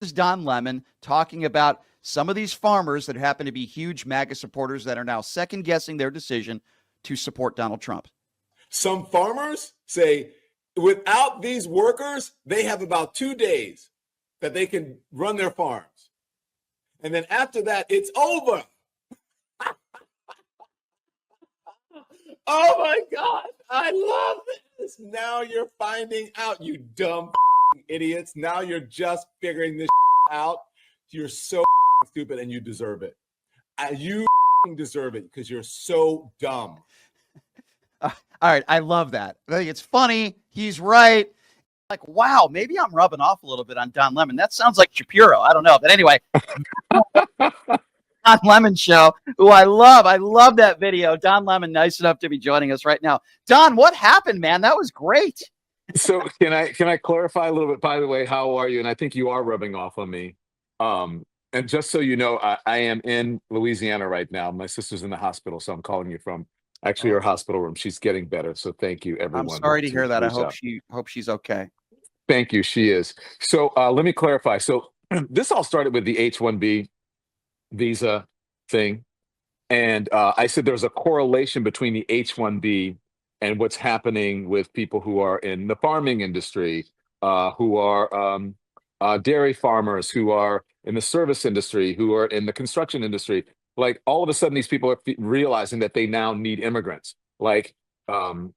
is Don Lemon talking about some of these farmers that happen to be huge MAGA supporters that are now second guessing their decision to support Donald Trump. Some farmers say without these workers, they have about 2 days that they can run their farms. And then after that, it's over. Oh my God, I love this. Now you're finding out, you dumb idiots. Now you're just figuring this out. You're so stupid and you deserve it. You deserve it because you're so dumb. All right, I love that. I think it's funny. He's right. Like, wow, maybe I'm rubbing off a little bit on Don Lemon. That sounds like Shapiro. I don't know. But anyway, Don Lemon show, who I love. I love that video. Don Lemon, nice enough to be joining us right now. Don, what happened, man? That was great. So can I clarify a little bit? By the way, how are you? And I think you are rubbing off on me. And just so you know, I am in Louisiana right now. My sister's in the hospital, so I'm calling you from actually her hospital room. She's getting better. So thank you, everyone. I'm sorry to hear that. I hope she's okay. Thank you. She is. So let me clarify. So this all started with the H-1B visa thing. And I said there's a correlation between the H-1B and what's happening with people who are in the farming industry, who are dairy farmers, who are in the service industry, who are in the construction industry. Like all of a sudden, these people are realizing that they now need immigrants. Like Vivek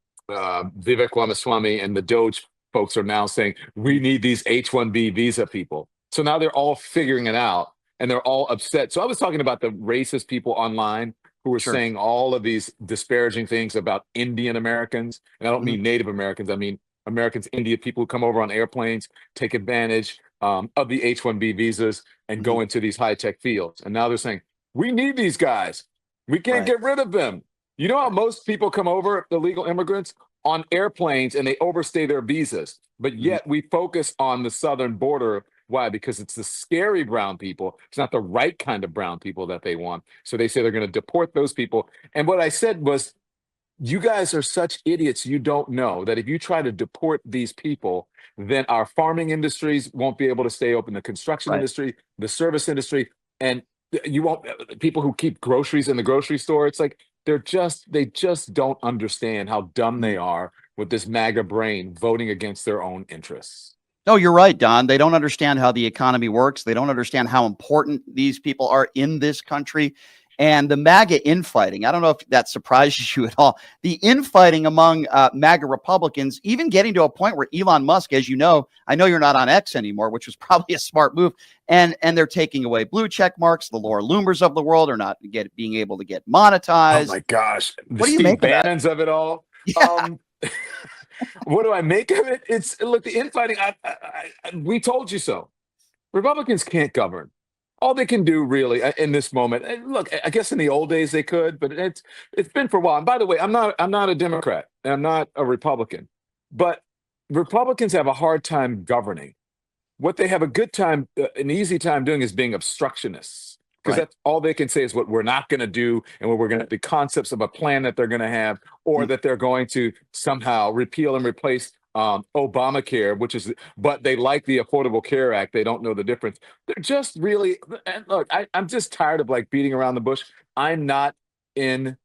Ramaswamy and the Doge folks are now saying, we need these H-1B visa people. So now they're all figuring it out and they're all upset. So I was talking about the racist people online who were saying all of these disparaging things about Indian Americans. And I don't mean Native Americans. I mean Americans, India, people who come over on airplanes, take advantage of the H-1B visas and go into these high-tech fields. And now they're saying, we need these guys. We can't get rid of them. You know how most people come over, the legal immigrants, on airplanes and they overstay their visas. But yet we focus on the southern border. Why? Because it's the scary brown people. It's not the right kind of brown people that they want. So they say they're going to deport those people. And what I said was, you guys are such idiots. You don't know that if you try to deport these people, then our farming industries won't be able to stay open, the construction industry, the service industry, and you won't, people who keep groceries in the grocery store. It's like, they just don't understand how dumb they are with this MAGA brain voting against their own interests. No, you're right, Don. They don't understand how the economy works. They don't understand how important these people are in this country. And the MAGA infighting, I don't know if that surprises you at all. The infighting among MAGA Republicans, even getting to a point where Elon Musk, as you know, I know you're not on X anymore, which was probably a smart move. And they're taking away blue check marks. The Laura Loomers of the world are not being able to get monetized. Oh my gosh. What do you make Bannons of it all? Yeah. What do I make of it? Look, the infighting, we told you so. Republicans can't govern. All they can do really in this moment, look, I guess in the old days they could, but it's been for a while. And by the way, I'm not a Democrat and I'm not a Republican, but Republicans have a hard time governing. What they have a good time, an easy time doing is being obstructionists, because that's all they can say is what we're not going to do and what we're going to, the concepts of a plan that they're going to have, or that they're going to somehow repeal and replace Obamacare, but they like the Affordable Care Act. They don't know the difference. They're just really, and look, I'm just tired of like beating around the bush. I'm not in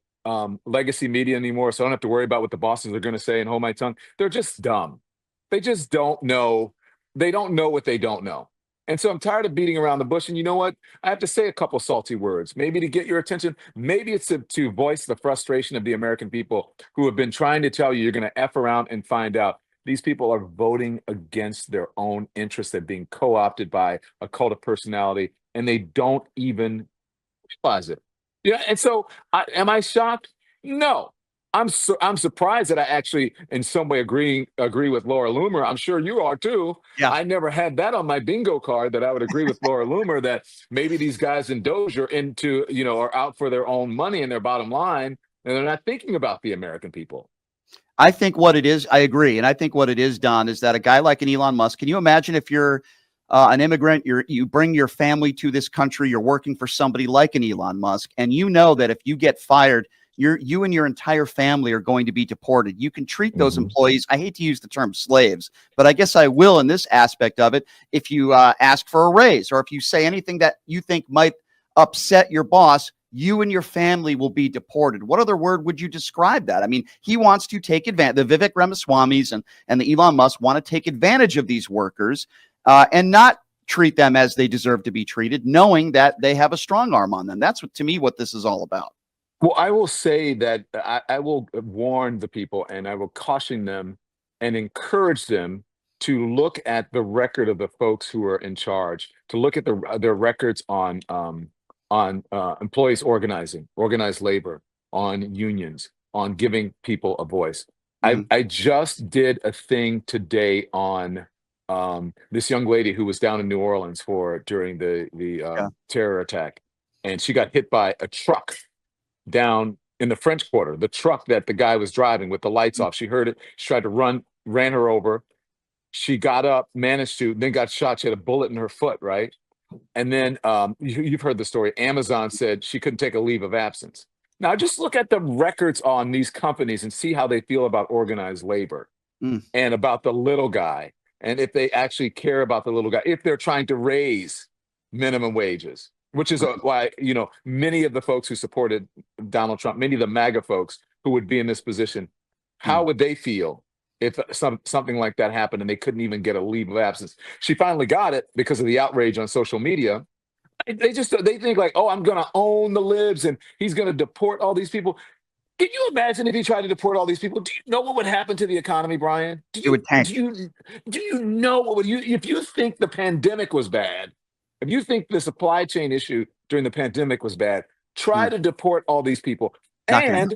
legacy media anymore, so I don't have to worry about what the bosses are going to say and hold my tongue. They're just dumb. They just don't know. They don't know what they don't know. And so I'm tired of beating around the bush. And you know what? I have to say a couple salty words, maybe to get your attention. Maybe it's to voice the frustration of the American people who have been trying to tell you you're going to F around and find out. These people are voting against their own interests. They're being co-opted by a cult of personality, and they don't even realize it. Yeah, and so am I shocked? No. I'm surprised that I actually in some way agree with Laura Loomer. I'm sure you are too. Yeah. I never had that on my bingo card that I would agree with Laura Loomer that maybe these guys in Doge are are out for their own money and their bottom line, and they're not thinking about the American people. I think what it is, I agree. And I think what it is, Don, is that a guy like an Elon Musk, can you imagine if you're an immigrant, you bring your family to this country, you're working for somebody like an Elon Musk, and you know that if you get fired, you and your entire family are going to be deported. You can treat those employees, I hate to use the term slaves, but I guess I will in this aspect of it. If you ask for a raise, or if you say anything that you think might upset your boss, you and your family will be deported. What other word would you describe that? I mean, he wants to take advantage. The Vivek Ramaswamis and the Elon Musk want to take advantage of these workers and not treat them as they deserve to be treated, knowing that they have a strong arm on them. That's what, to me, what this is all about. Well, I will say that I will warn the people, and I will caution them and encourage them to look at the record of the folks who are in charge, to look at their records on employees organizing, organized labor, on unions, on giving people a voice. I just did a thing today on this young lady who was down in New Orleans during the terror attack, and she got hit by a truck down in the French Quarter. The truck that the guy was driving with the lights off. She heard it. She tried to ran her over. She got up, managed to, then got shot. She had a bullet in her foot, right? And then you've heard the story. Amazon said she couldn't take a leave of absence. Now, just look at the records on these companies and see how they feel about organized labor and about the little guy. And if they actually care about the little guy, if they're trying to raise minimum wages, which is why, many of the folks who supported Donald Trump, many of the MAGA folks who would be in this position, how would they feel if something like that happened and they couldn't even get a leave of absence? She finally got it because of the outrage on social media. They think like, oh, I'm going to own the libs and he's going to deport all these people. Can you imagine if he tried to deport all these people? Do you know what would happen to the economy, Brian? It would tank. Do you know what would if you think the pandemic was bad, if you think the supply chain issue during the pandemic was bad, try to deport all these people and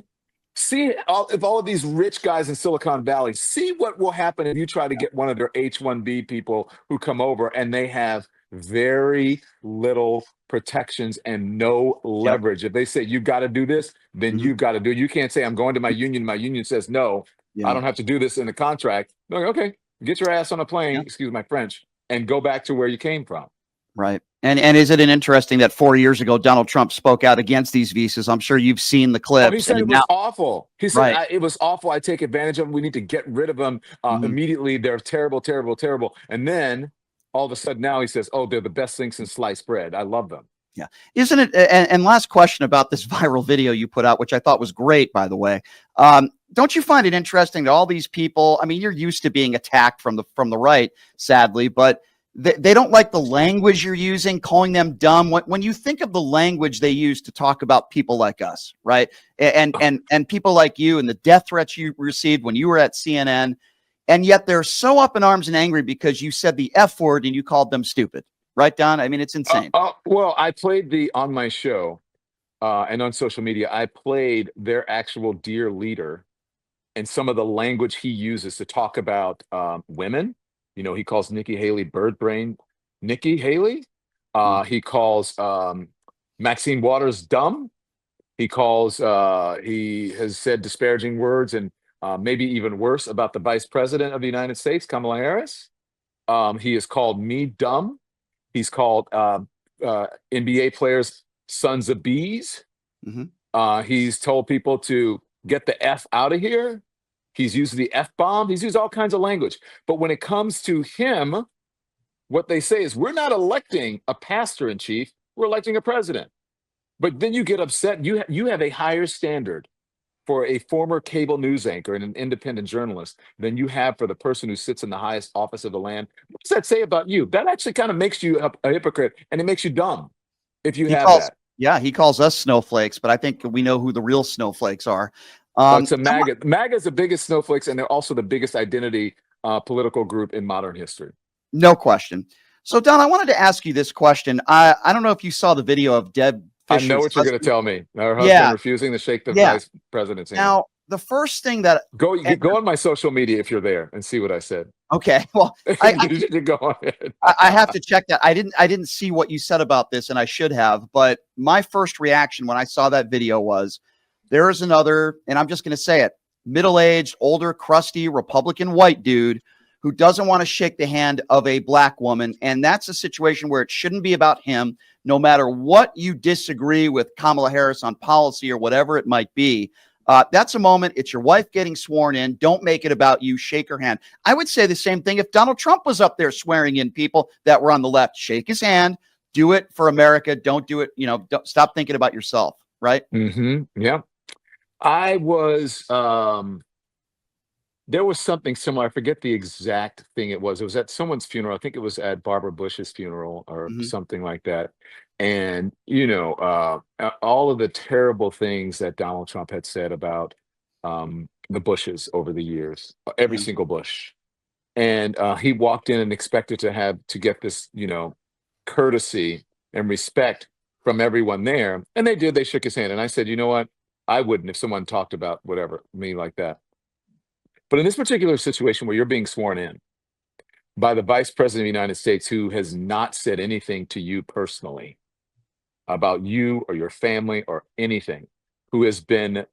see if all of these rich guys in Silicon Valley, see what will happen if you try to get one of their H-1B people who come over and they have very little protections and no leverage. If they say, you got to do this, then you've got to do it. You can't say, I'm going to my union. My union says, no, I don't have to do this in the contract. They're like, okay, get your ass on a plane, excuse my French, and go back to where you came from. Right. And isn't it interesting that 4 years ago, Donald Trump spoke out against these visas? I'm sure you've seen the clips. He said it was awful. He said, Right. It was awful. I take advantage of them. We need to get rid of them immediately. They're terrible, terrible, terrible. And then all of a sudden now he says, oh, they're the best thing since sliced bread. I love them. Yeah. Isn't it? And last question about this viral video you put out, which I thought was great, by the way. Don't you find it interesting that all these people, I mean, you're used to being attacked from the right, sadly, but they don't like the language you're using, calling them dumb. When you think of the language they use to talk about people like us, right? And people like you and the death threats you received when you were at CNN, and yet they're so up in arms and angry because you said the F word and you called them stupid. Right, Don? I mean, it's insane. Well, I played on my show and on social media, I played their actual dear leader and some of the language he uses to talk about women. He calls Nikki Haley bird brain. Nikki Haley. He calls Maxine Waters dumb. He has said disparaging words and maybe even worse about the vice president of the United States, Kamala Harris. He has called me dumb. He's called NBA players sons of bees. He's told people to get the F out of here. He's used the F-bomb. He's used all kinds of language. But when it comes to him, what they say is, we're not electing a pastor-in-chief. We're electing a president. But then you get upset. You have a higher standard for a former cable news anchor and an independent journalist than you have for the person who sits in the highest office of the land. What does that say about you? That actually kind of makes you a hypocrite, and it makes you dumb if you have that. Yeah, he calls us snowflakes, but I think we know who the real snowflakes are. It's a MAGA. MAGA is the biggest snowflakes, and they're also the biggest identity political group in modern history. No question. So, Don, I wanted to ask you this question. I don't know if you saw the video of Deb Fisher's I know what you're going to tell me. Her husband refusing to shake the vice president's hand. Now, the first thing that go on my social media if you're there and see what I said. Okay, well, go on ahead. I have to check that. I didn't see what you said about this, and I should have. But my first reaction when I saw that video was, there is another, and I'm just going to say it, middle-aged, older, crusty Republican white dude who doesn't want to shake the hand of a black woman. And that's a situation where it shouldn't be about him, no matter what you disagree with Kamala Harris on policy or whatever it might be. That's a moment. It's your wife getting sworn in. Don't make it about you. Shake her hand. I would say the same thing if Donald Trump was up there swearing in people that were on the left. Shake his hand. Do it for America. Don't do it. Don't, stop thinking about yourself. Right? Yeah. I was, there was something similar. I forget the exact thing it was. It was at someone's funeral. I think it was at Barbara Bush's funeral or something like that. And, all of the terrible things that Donald Trump had said about the Bushes over the years, every single Bush. And he walked in and expected to get this, courtesy and respect from everyone there. And they did. They shook his hand. And I said, you know what? I wouldn't if someone talked about whatever, me like that. But in this particular situation where you're being sworn in by the Vice President of the United States, who has not said anything to you personally about you or your family or anything, who has been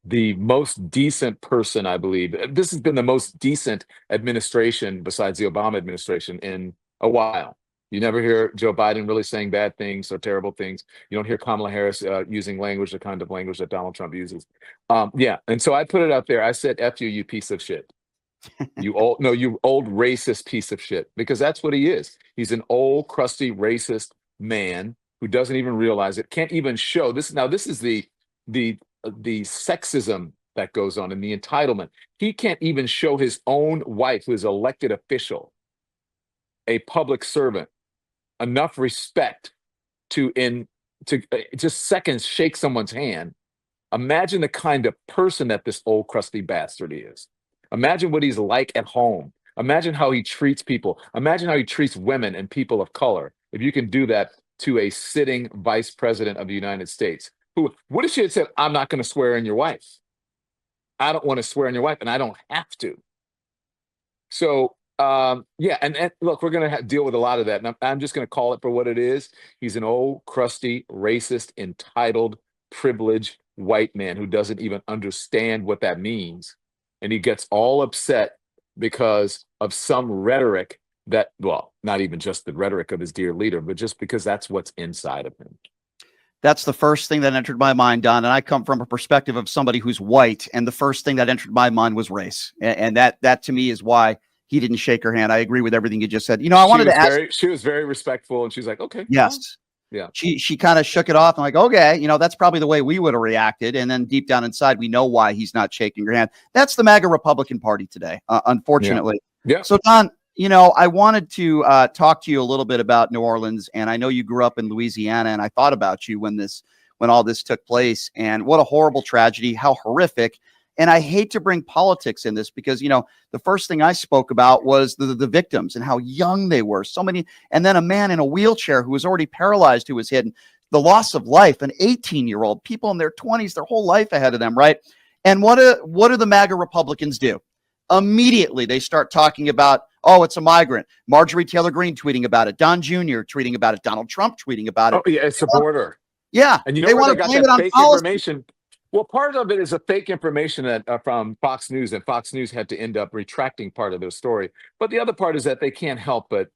the most decent person, I believe. This has been the most decent administration besides the Obama administration in a while. You never hear Joe Biden really saying bad things or terrible things. You don't hear Kamala Harris using language, the kind of language that Donald Trump uses. Yeah. And so I put it out there. I said, F you, you piece of shit. You old racist piece of shit, because that's what he is. He's an old, crusty, racist man who doesn't even realize it, can't even show this. Now, this is the sexism that goes on and the entitlement. He can't even show his own wife, who is an elected official, a public servant, enough respect to just seconds shake someone's hand. Imagine the kind of person that this old crusty bastard is. Imagine what he's like at home. Imagine how he treats people. Imagine how he treats women and people of color. If you can do that to a sitting vice president of the United States, what if she had said, I'm not going to swear in your wife? I don't want to swear in your wife, and I don't have to. So, yeah, and look, we're going to deal with a lot of that. And I'm just going to call it for what it is. He's an old, crusty, racist, entitled, privileged white man who doesn't even understand what that means. And he gets all upset because of some rhetoric that, well, not even just the rhetoric of his dear leader, but just because that's what's inside of him. That's the first thing that entered my mind, Don. And I come from a perspective of somebody who's white. And the first thing that entered my mind was race. And that to me is why he didn't shake her hand. I agree with everything you just said. I wanted to ask. She was very respectful, and she's like, okay. Yes. Yeah. She kind of shook it off and like, okay, that's probably the way we would have reacted. And then deep down inside, we know why he's not shaking her hand. That's the MAGA Republican Party today, unfortunately. Yeah. So, Don, I wanted to talk to you a little bit about New Orleans. And I know you grew up in Louisiana, and I thought about you when all this took place, and what a horrible tragedy, how horrific. And I hate to bring politics in this because, the first thing I spoke about was the victims and how young they were. So many. And then a man in a wheelchair who was already paralyzed, who was hit, the loss of life, an 18-year-old, people in their 20s, their whole life ahead of them. Right. And what do the MAGA Republicans do? Immediately, they start talking about, oh, it's a migrant. Marjorie Taylor Greene tweeting about it. Don Jr. tweeting about it. Donald Trump tweeting about it. Oh, yeah, it's a border. Yeah. And they want to blame it on fake policy. Information. Well, part of it is a fake information that from Fox News, and Fox News had to end up retracting part of their story. But the other part is that they can't help but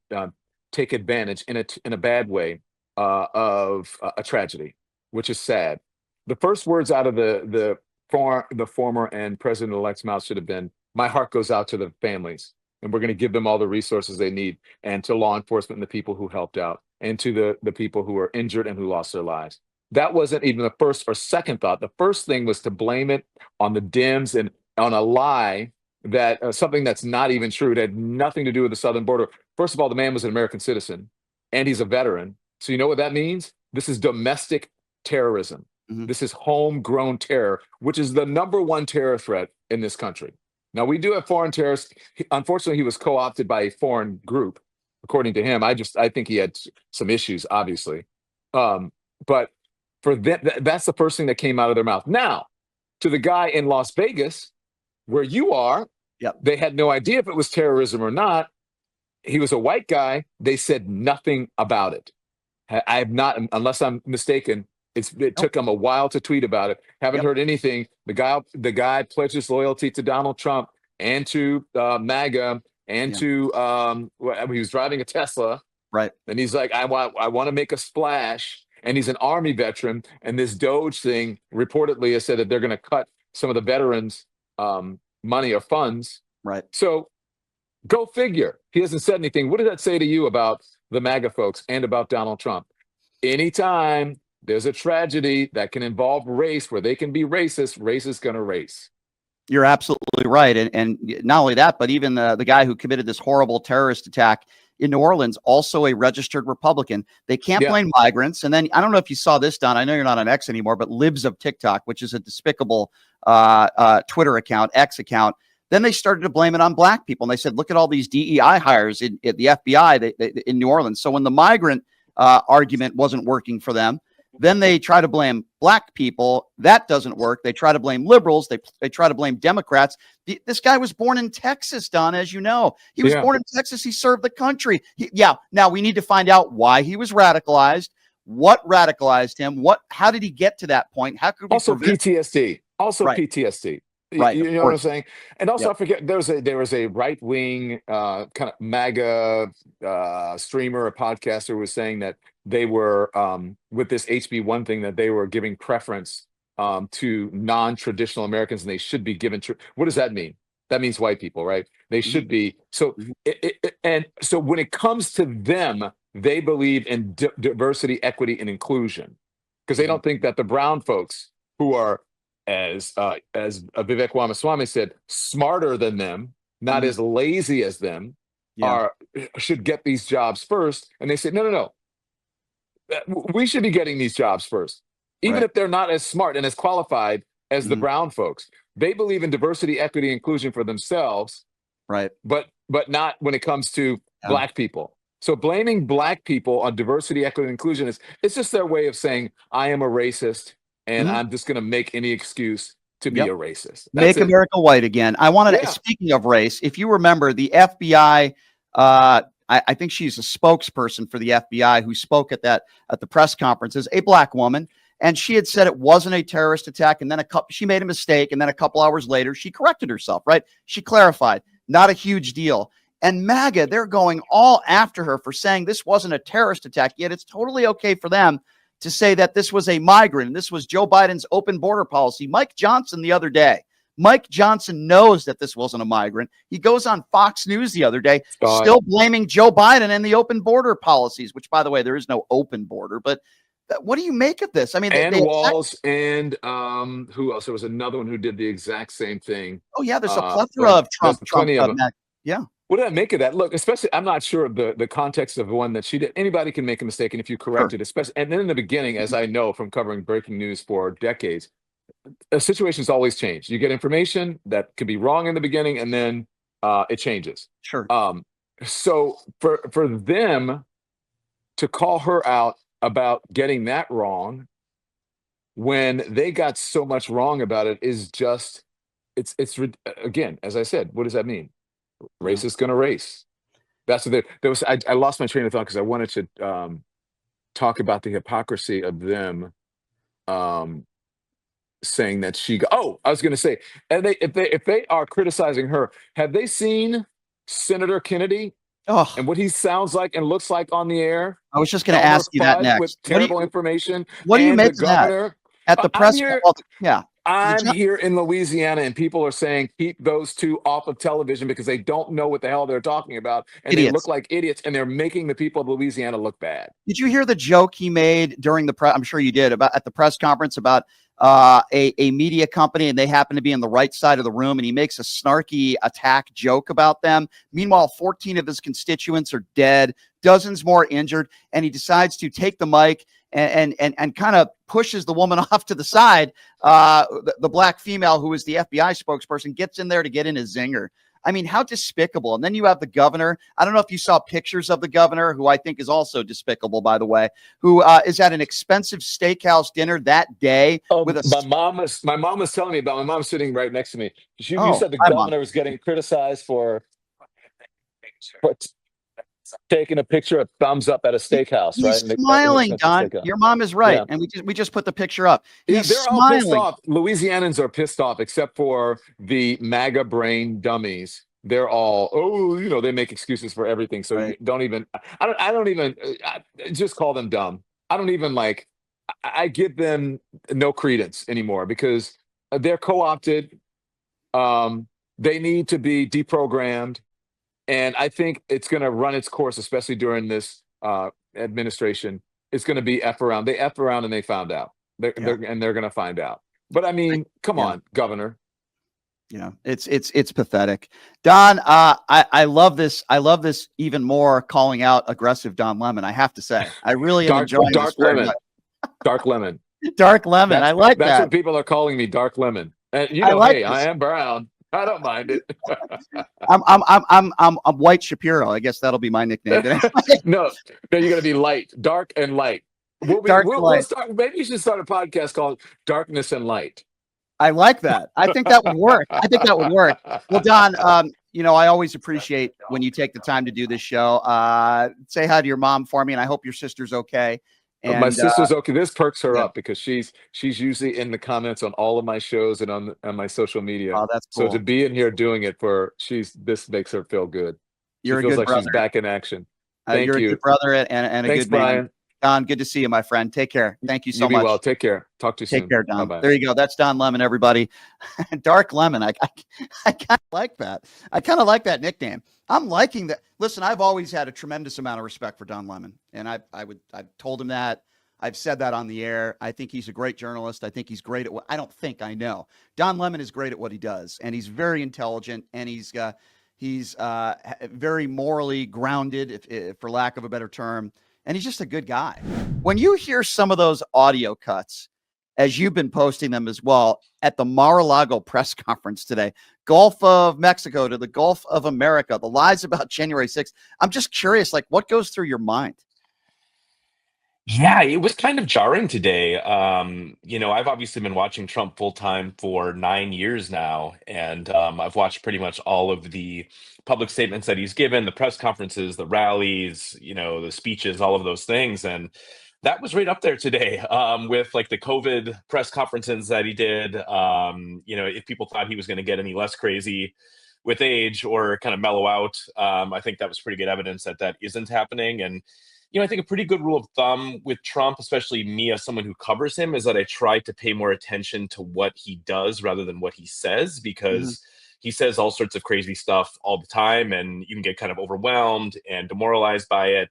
take advantage in a bad way of a tragedy, which is sad. The first words out of the former and president-elect's mouth should have been, "My heart goes out to the families, and we're going to give them all the resources they need, and to law enforcement and the people who helped out, and to the people who were injured and who lost their lives." That wasn't even the first or second thought. The first thing was to blame it on the Dems and on a lie that something that's not even true. It had nothing to do with the southern border. First of all, the man was an American citizen, and he's a veteran. So you know what that means? This is domestic terrorism. Mm-hmm. This is homegrown terror, which is the #1 terror threat in this country. Now, we do have foreign terrorists. Unfortunately, he was co-opted by a foreign group, according to him. I think he had some issues, obviously. But for that's the first thing that came out of their mouth. Now, to the guy in Las Vegas, where you are, yep. They had no idea if it was terrorism or not. He was a white guy. They said nothing about it. I have not, unless I'm mistaken, it took him a while to tweet about it. Haven't heard anything. The guy pledged his loyalty to Donald Trump and to MAGA, and Yeah. to he was driving a Tesla, Right. and he's like, I want to make a splash, and he's an Army veteran, and this Doge thing reportedly has said that they're going to cut some of the veterans' money or funds. Right. So go figure. He hasn't said anything. What does that say to you about the MAGA folks and about Donald Trump? Anytime there's a tragedy that can involve race, where they can be racist, race is going to race. You're absolutely right. And not only that, but even the guy who committed this horrible terrorist attack in New Orleans, also a registered Republican. They can't blame migrants. And then I don't know if you saw this, Don. I know you're not on X anymore, but Libs of TikTok, which is a despicable Twitter account, X account. Then they started to blame it on black people. And they said, look at all these DEI hires in the FBI in New Orleans. So when the migrant argument wasn't working for them, then they try to blame black people. That doesn't work. They try to blame liberals. They try to blame Democrats. This guy was born in Texas, Don, as you know. He was born in Texas. He served the country. Now we need to find out why he was radicalized, what radicalized him, how did he get to that point? How could we PTSD. Also PTSD. Right. You know what I'm saying? And also, I forget, there was a right-wing kind of MAGA streamer or podcaster who was saying that they were, with this HB1 thing, that they were giving preference to non-traditional Americans, and they should be given. What does that mean? That means white people, right? They should be. So, and so when it comes to them, they believe in diversity, equity, and inclusion, because they don't think that the brown folks who are, as Vivek Ramaswamy said, smarter than them, not as lazy as them, should get these jobs first. And they said, no. We should be getting these jobs first, even if they're not as smart and as qualified as the brown folks. They believe in diversity, equity, inclusion for themselves, right? But not when it comes to black people. So blaming black people on diversity, equity, and inclusion it's just their way of saying, I am a racist, and I'm just going to make any excuse to be a racist. Make America white again. I wanted to, speaking of race, if you remember the FBI, I think she's a spokesperson for the FBI who spoke at the press conferences, a black woman, and she had said it wasn't a terrorist attack. And then she made a mistake. And then a couple hours later, she corrected herself, right? She clarified, not a huge deal. And MAGA, they're going all after her for saying this wasn't a terrorist attack, yet it's totally okay for them to say that this was a migrant. And this was Joe Biden's open border policy. Mike Johnson the other day, Mike Johnson knows that this wasn't a migrant. He goes on Fox News the other day, still blaming Joe Biden and the open border policies, which, by the way, there is no open border. But what do you make of this? I mean, Walls and who else? There was another one who did the exact same thing. Oh, yeah, there's a plethora of Trump. Yeah. What did I make of that? Look, especially, I'm not sure of the context of the one that she did. Anybody can make a mistake, and if you correct it, especially, and then in the beginning, as I know from covering breaking news for decades, situations always change. You get information that could be wrong in the beginning, and then it changes. Sure. So for them to call her out about getting that wrong when they got so much wrong about it is just, it's again, as I said, what does that mean? Race is going to race. That's what I lost my train of thought because I wanted to talk about the hypocrisy of them saying that I was going to say, and if they are criticizing her, have they seen Senator Kennedy and what he sounds like and looks like on the air? I was just going to ask you that next. With terrible information. What do you make of that? At the press conference? Yeah. I'm here in Louisiana, and people are saying keep those two off of television because they don't know what the hell they're talking about, and they look like idiots, and they're making the people of Louisiana look bad. Did you hear the joke he made during the press? I'm sure you did, at the press conference about a media company, and they happen to be on the right side of the room, and he makes a snarky attack joke about them. Meanwhile, 14 of his constituents are dead, dozens more injured, and he decides to take the mic and kind of pushes the woman off to the side. The black female who is the FBI spokesperson gets in there to get in a zinger. I mean, how despicable. And then you have the governor. I don't know if you saw pictures of the governor, who I think is also despicable, by the way, who is at an expensive steakhouse dinner that day. My mom was telling me about, my mom's sitting right next to me. You said the governor was getting criticized for taking a picture of thumbs up at a steakhouse. He's smiling, Don. Your mom is right. And we just put the picture up. He's they're smiling. all pissed off. Louisianans are pissed off, except for the MAGA brain dummies they're all, oh, they make excuses for everything. So you Right. don't even, I don't even just call them dumb. I don't even like, I give them no credence anymore because they're co-opted. They need to be deprogrammed. And I think it's going to run its course, especially during this administration. It's going to be F around. They F around and they found out. Yeah. They're going to find out. But I mean, come Yeah. on, Governor. Yeah, it's pathetic. Don, I love this. I love this even more, calling out aggressive Don Lemon. I have to say, I really am enjoying this very much. Dark lemon. Dark Lemon. I like That's that. what people are calling me, Dark Lemon. And I like hey, this. I am brown. I don't mind it. I'm White Shapiro. I guess that'll be my nickname today. No, you're gonna be light, dark and light. We'll start. Maybe you should start a podcast called Darkness and Light. I like that. I think that would work. I think that would work. Well, Don, I always appreciate when you take the time to do this show. Say hi to your mom for me, and I hope your sister's okay. And my sister's okay. This perks her yeah. up because she's usually in the comments on all of my shows and on my social media. Oh, that's cool. So to be in here doing it this makes her feel good. You're she feels a good like brother. She's back in action. Thank you're you. a good brother and a Thanks, good man. Brian. Don, good to see you, my friend. Take care. Thank you so much. Be well. Take care. Talk to you soon. Take care, Don. Bye-bye. There you go. That's Don Lemon, everybody. Dark Lemon. I kind of like that. I kind of like that nickname. I'm liking that. Listen, I've always had a tremendous amount of respect for Don Lemon, and I've told him that. I've said that on the air. I think he's a great journalist. I think he's great at what I don't think I know. Don Lemon is great at what he does, and he's very intelligent, and he's very morally grounded, if for lack of a better term. And he's just a good guy. When you hear some of those audio cuts, as you've been posting them as well, at the Mar-a-Lago press conference today, Gulf of Mexico to the Gulf of America, the lies about January 6th, I'm just curious, like, what goes through your mind? Yeah, it was kind of jarring today. I've obviously been watching Trump full time for 9 years now, and I've watched pretty much all of the public statements that he's given, the press conferences, the rallies, the speeches, all of those things. And that was right up there today with like the COVID press conferences that he did. If people thought he was going to get any less crazy with age or kind of mellow out, I think that was pretty good evidence that isn't happening. And I think a pretty good rule of thumb with Trump, especially me as someone who covers him, is that I try to pay more attention to what he does rather than what he says, because he says all sorts of crazy stuff all the time, and you can get kind of overwhelmed and demoralized by it.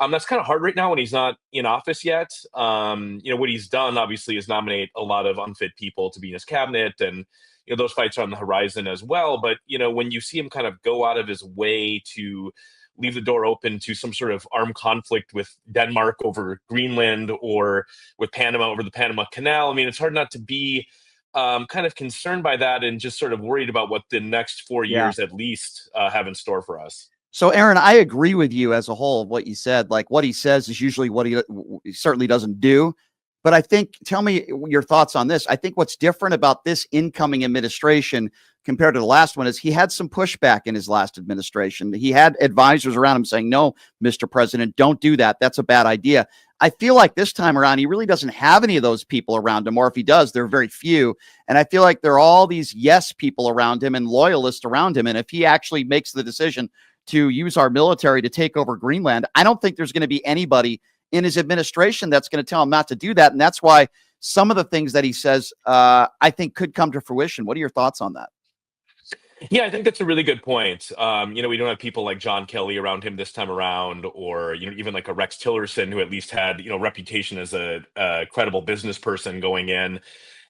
That's kind of hard right now when he's not in office yet. What he's done, obviously, is nominate a lot of unfit people to be in his cabinet, and those fights are on the horizon as well. But when you see him kind of go out of his way to leave the door open to some sort of armed conflict with Denmark over Greenland or with Panama over the Panama Canal, I mean, it's hard not to be kind of concerned by that and just sort of worried about what the next 4 years at least have in store for us. So, Aaron, I agree with you as a whole of what you said. Like, what he says is usually what he certainly doesn't do. But I think, tell me your thoughts on this. I think what's different about this incoming administration compared to the last one is he had some pushback in his last administration. He had advisors around him saying, no, Mr. President, don't do that. That's a bad idea. I feel like this time around, he really doesn't have any of those people around him, or if he does, they're very few. And I feel like there are all these yes people around him and loyalists around him. And if he actually makes the decision to use our military to take over Greenland, I don't think there's going to be anybody in his administration that's going to tell him not to do that. And that's why some of the things that he says, I think could come to fruition. What are your thoughts on that? Yeah, I think that's a really good point. We don't have people like John Kelly around him this time around, or even like a Rex Tillerson, who at least had reputation as a credible business person going in.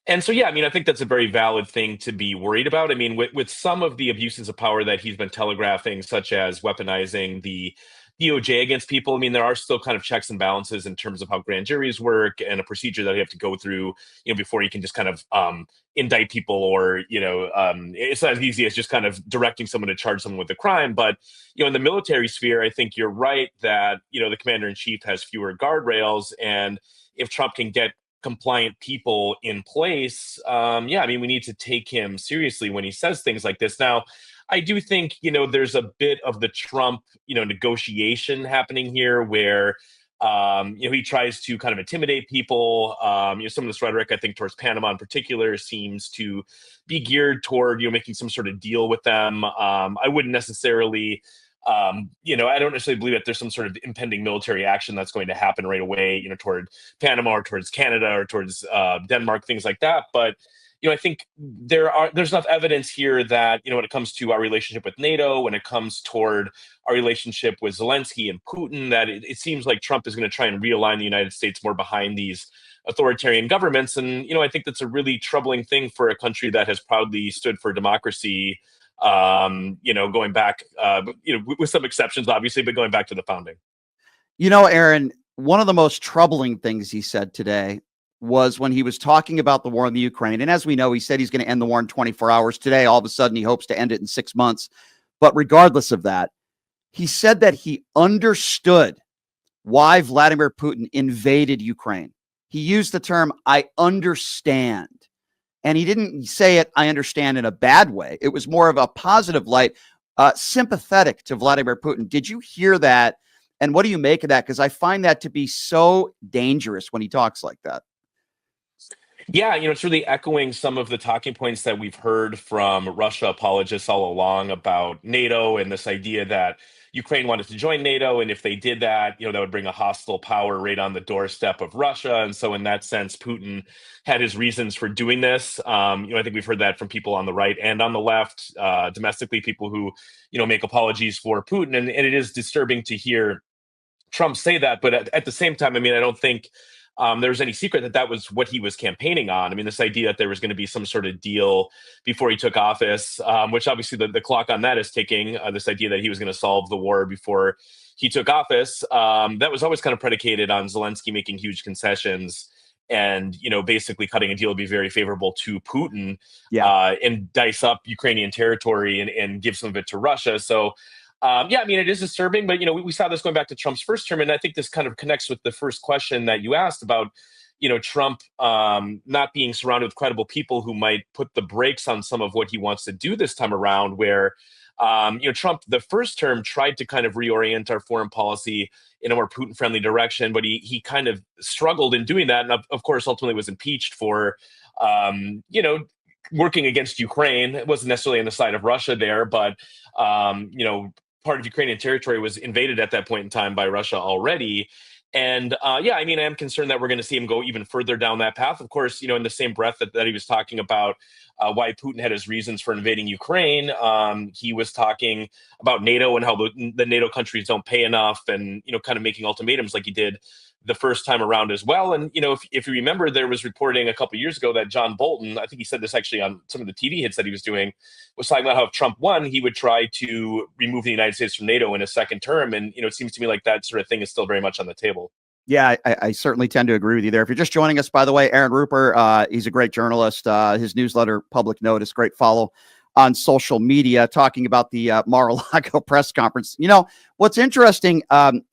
And so, yeah, I mean, I think that's a very valid thing to be worried about. I mean, with some of the abuses of power that he's been telegraphing, such as weaponizing the DOJ against people, I mean, there are still kind of checks and balances in terms of how grand juries work and a procedure that you have to go through, before you can just kind of indict people, or, it's not as easy as just kind of directing someone to charge someone with a crime. But, in the military sphere, I think you're right that, the commander in chief has fewer guardrails. And if Trump can get compliant people in place, I mean, we need to take him seriously when he says things like this. Now, I do think, there's a bit of the Trump, negotiation happening here where, He tries to kind of intimidate people. Some of this rhetoric, I think, towards Panama in particular, seems to be geared toward, making some sort of deal with them. I wouldn't necessarily, I don't necessarily believe that there's some sort of impending military action that's going to happen right away, toward Panama or towards Canada or towards Denmark, things like that. But I think there's enough evidence here that, when it comes to our relationship with NATO, when it comes toward our relationship with Zelensky and Putin, that it seems like Trump is going to try and realign the United States more behind these authoritarian governments. And, I think that's a really troubling thing for a country that has proudly stood for democracy, going back, with some exceptions, obviously, but going back to the founding. Aaron, one of the most troubling things he said today was when he was talking about the war in the Ukraine. And as we know, he said he's going to end the war in 24 hours. Today, all of a sudden, he hopes to end it in 6 months. But regardless of that, he said that he understood why Vladimir Putin invaded Ukraine. He used the term, I understand. And he didn't say it, I understand, in a bad way. It was more of a positive light, sympathetic to Vladimir Putin. Did you hear that? And what do you make of that? Because I find that to be so dangerous when he talks like that. Yeah, it's really echoing some of the talking points that we've heard from Russia apologists all along about NATO and this idea that Ukraine wanted to join NATO. And if they did that, that would bring a hostile power right on the doorstep of Russia. And so in that sense, Putin had his reasons for doing this. I think we've heard that from people on the right and on the left, domestically, people who, make apologies for Putin. And it is disturbing to hear Trump say that. But at the same time, I don't think there was any secret that that was what he was campaigning on. This idea that there was going to be some sort of deal before he took office, which obviously the clock on that is ticking, this idea that he was going to solve the war before he took office, that was always kind of predicated on Zelensky making huge concessions and, basically cutting a deal to be very favorable to Putin, and dice up Ukrainian territory and give some of it to Russia. So, it is disturbing, but, we saw this going back to Trump's first term. And I think this kind of connects with the first question that you asked about, Trump not being surrounded with credible people who might put the brakes on some of what he wants to do this time around, where, Trump, the first term, tried to kind of reorient our foreign policy in a more Putin-friendly direction, but he kind of struggled in doing that. And of course, ultimately was impeached for, working against Ukraine. It wasn't necessarily on the side of Russia there, but, part of Ukrainian territory was invaded at that point in time by Russia already. And I am concerned that we're going to see him go even further down that path. Of course, in the same breath that he was talking about why Putin had his reasons for invading Ukraine, he was talking about NATO and how the NATO countries don't pay enough, and kind of making ultimatums like he did the first time around as well. And if you remember, there was reporting a couple of years ago that John Bolton, I think he said this actually on some of the TV hits that he was doing, was talking about how if Trump won, he would try to remove the United States from NATO in a second term. And it seems to me like that sort of thing is still very much on the table. Yeah, I certainly tend to agree with you there. If you're just joining us, by the way, Aaron Rupar, he's a great journalist. His newsletter, Public Notice, great follow on social media, talking about the Mar-a-Lago press conference. What's interesting,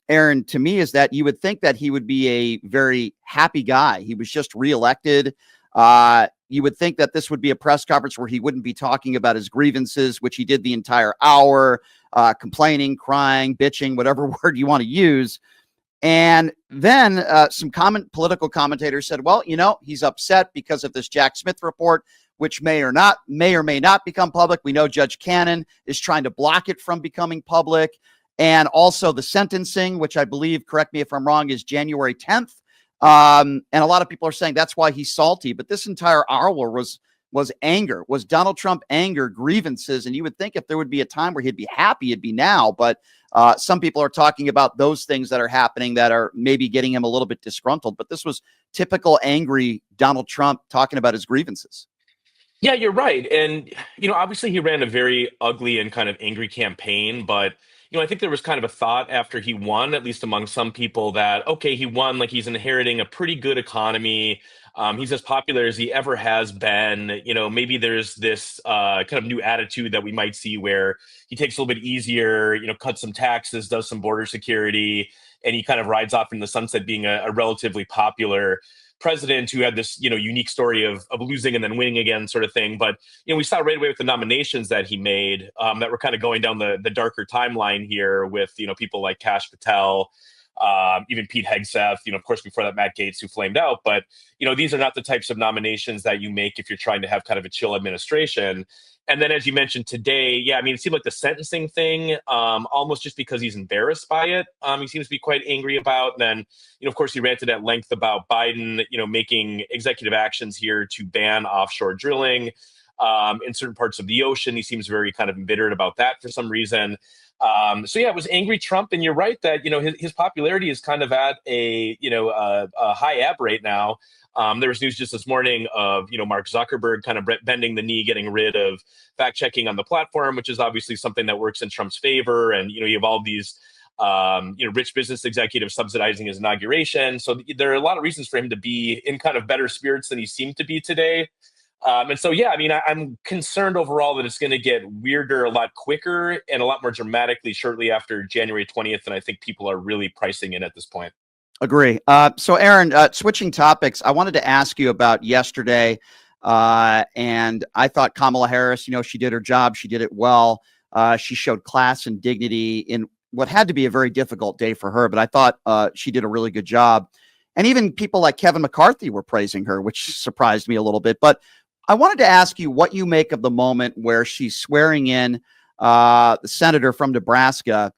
Aaron, to me, is that you would think that he would be a very happy guy. He was just reelected. You would think that this would be a press conference where he wouldn't be talking about his grievances, which he did the entire hour, complaining, crying, bitching, whatever word you want to use. And then some political commentators said, well, he's upset because of this Jack Smith report, which may or may not become public. We know Judge Cannon is trying to block it from becoming public. And also the sentencing, which I believe, correct me if I'm wrong, is January 10th. And a lot of people are saying that's why he's salty. But this entire hour was anger, was Donald Trump anger, grievances. And you would think if there would be a time where he'd be happy, it'd be now. But some people are talking about those things that are happening that are maybe getting him a little bit disgruntled. But this was typical angry Donald Trump talking about his grievances. Yeah, you're right. And, obviously he ran a very ugly and kind of angry campaign, but I think there was kind of a thought after he won, at least among some people, that, okay, he won, like he's inheriting a pretty good economy. He's as popular as he ever has been. Maybe there's this kind of new attitude that we might see where he takes a little bit easier, cuts some taxes, does some border security, and he kind of rides off in the sunset being a relatively popular president who had this, unique story of losing and then winning again sort of thing. But, we saw right away with the nominations that he made that were kind of going down the darker timeline here with, people like Kash Patel, even Pete Hegseth, of course, before that, Matt Gaetz, who flamed out. But, these are not the types of nominations that you make if you're trying to have kind of a chill administration. And then, as you mentioned today, it seemed like the sentencing thing, almost just because he's embarrassed by it, he seems to be quite angry about. And then, of course, he ranted at length about Biden, making executive actions here to ban offshore drilling in certain parts of the ocean. He seems very kind of embittered about that for some reason. It was angry Trump, and you're right that his popularity is kind of at a high ebb right now. There was news just this morning of Mark Zuckerberg kind of bending the knee, getting rid of fact checking on the platform, which is obviously something that works in Trump's favor. And you have all these rich business executives subsidizing his inauguration. So there are a lot of reasons for him to be in kind of better spirits than he seemed to be today. I'm concerned overall that it's going to get weirder a lot quicker and a lot more dramatically shortly after January 20th. And I think people are really pricing in at this point. Agree. So Aaron, switching topics, I wanted to ask you about yesterday. And I thought Kamala Harris, she did her job. She did it well. She showed class and dignity in what had to be a very difficult day for her. But I thought she did a really good job. And even people like Kevin McCarthy were praising her, which surprised me a little bit. But I wanted to ask you what you make of the moment where she's swearing in the senator from Nebraska,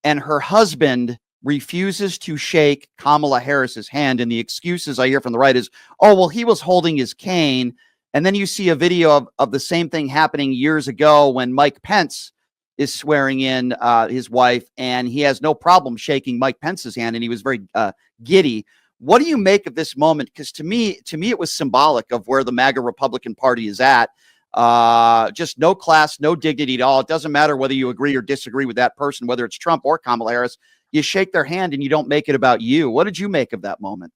and her husband refuses to shake Kamala Harris's hand. And the excuses I hear from the right is, oh, well, he was holding his cane. And then you see a video of the same thing happening years ago when Mike Pence is swearing in his wife, and he has no problem shaking Mike Pence's hand, and he was very giddy. What do you make of this moment? Because to me, it was symbolic of where the MAGA Republican Party is at. Just no class, no dignity at all. It doesn't matter whether you agree or disagree with that person, whether it's Trump or Kamala Harris. You shake their hand and you don't make it about you. What did you make of that moment?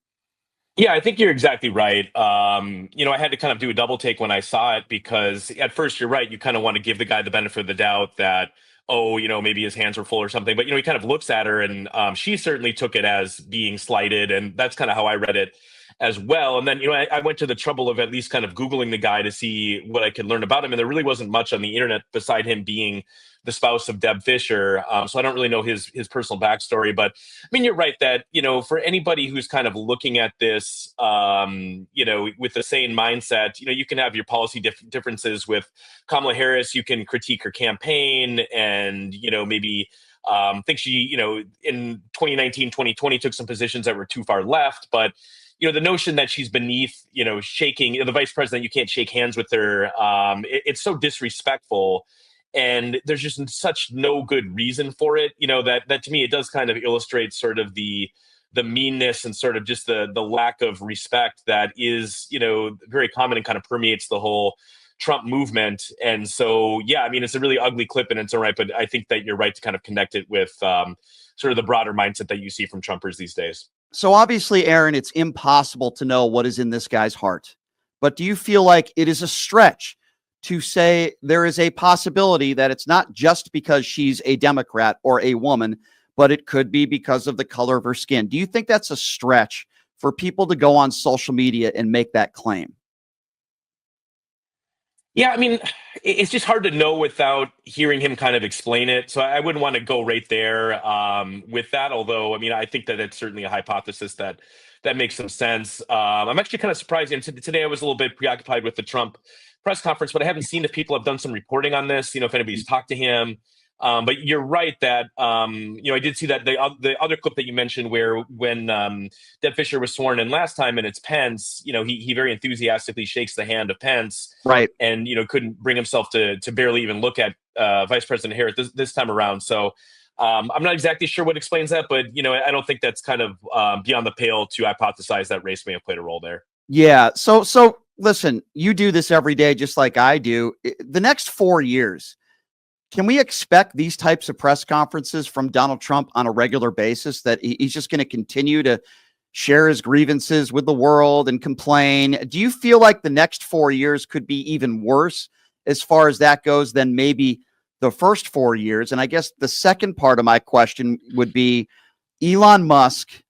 Yeah, I think you're exactly right. I had to kind of do a double take when I saw it, because at first you're right. You kind of want to give the guy the benefit of the doubt that, maybe his hands were full or something. But, he kind of looks at her, and she certainly took it as being slighted. And that's kind of how I read it as well. And then, I went to the trouble of at least kind of Googling the guy to see what I could learn about him. And there really wasn't much on the internet beside him being the spouse of Deb Fischer. So I don't really know his personal backstory. But I mean, you're right that, for anybody who's kind of looking at this, with the sane mindset, you can have your policy differences with Kamala Harris. You can critique her campaign and, maybe think she, in 2019, 2020 took some positions that were too far left. But the notion that she's beneath, shaking the vice president, you can't shake hands with her. It's so disrespectful. And there's just such no good reason for it, that to me, it does kind of illustrate sort of the meanness and sort of just the lack of respect that is, very common and kind of permeates the whole Trump movement. And so, it's a really ugly clip and it's all right. But I think that you're right to kind of connect it with sort of the broader mindset that you see from Trumpers these days. So obviously, Aaron, it's impossible to know what is in this guy's heart. But do you feel like it is a stretch to say there is a possibility that it's not just because she's a Democrat or a woman, but it could be because of the color of her skin? Do you think that's a stretch for people to go on social media and make that claim? Yeah, I mean, it's just hard to know without hearing him kind of explain it. So I wouldn't want to go right there with that. Although, I mean, I think that it's certainly a hypothesis that makes some sense. I'm actually kind of surprised. And today I was a little bit preoccupied with the Trump press conference, but I haven't seen if people have done some reporting on this, if anybody's talked to him. But you're right that, I did see that the other clip that you mentioned where when Deb Fischer was sworn in last time and it's Pence, he very enthusiastically shakes the hand of Pence. Right. And, couldn't bring himself to barely even look at Vice President Harris this time around. So I'm not exactly sure what explains that, but, I don't think that's kind of beyond the pale to hypothesize that race may have played a role there. Yeah. So listen, you do this every day, just like I do. The next 4 years, can we expect these types of press conferences from Donald Trump on a regular basis, that he's just going to continue to share his grievances with the world and complain? Do you feel like the next 4 years could be even worse as far as that goes than maybe the first 4 years? And I guess the second part of my question would be Elon Musk.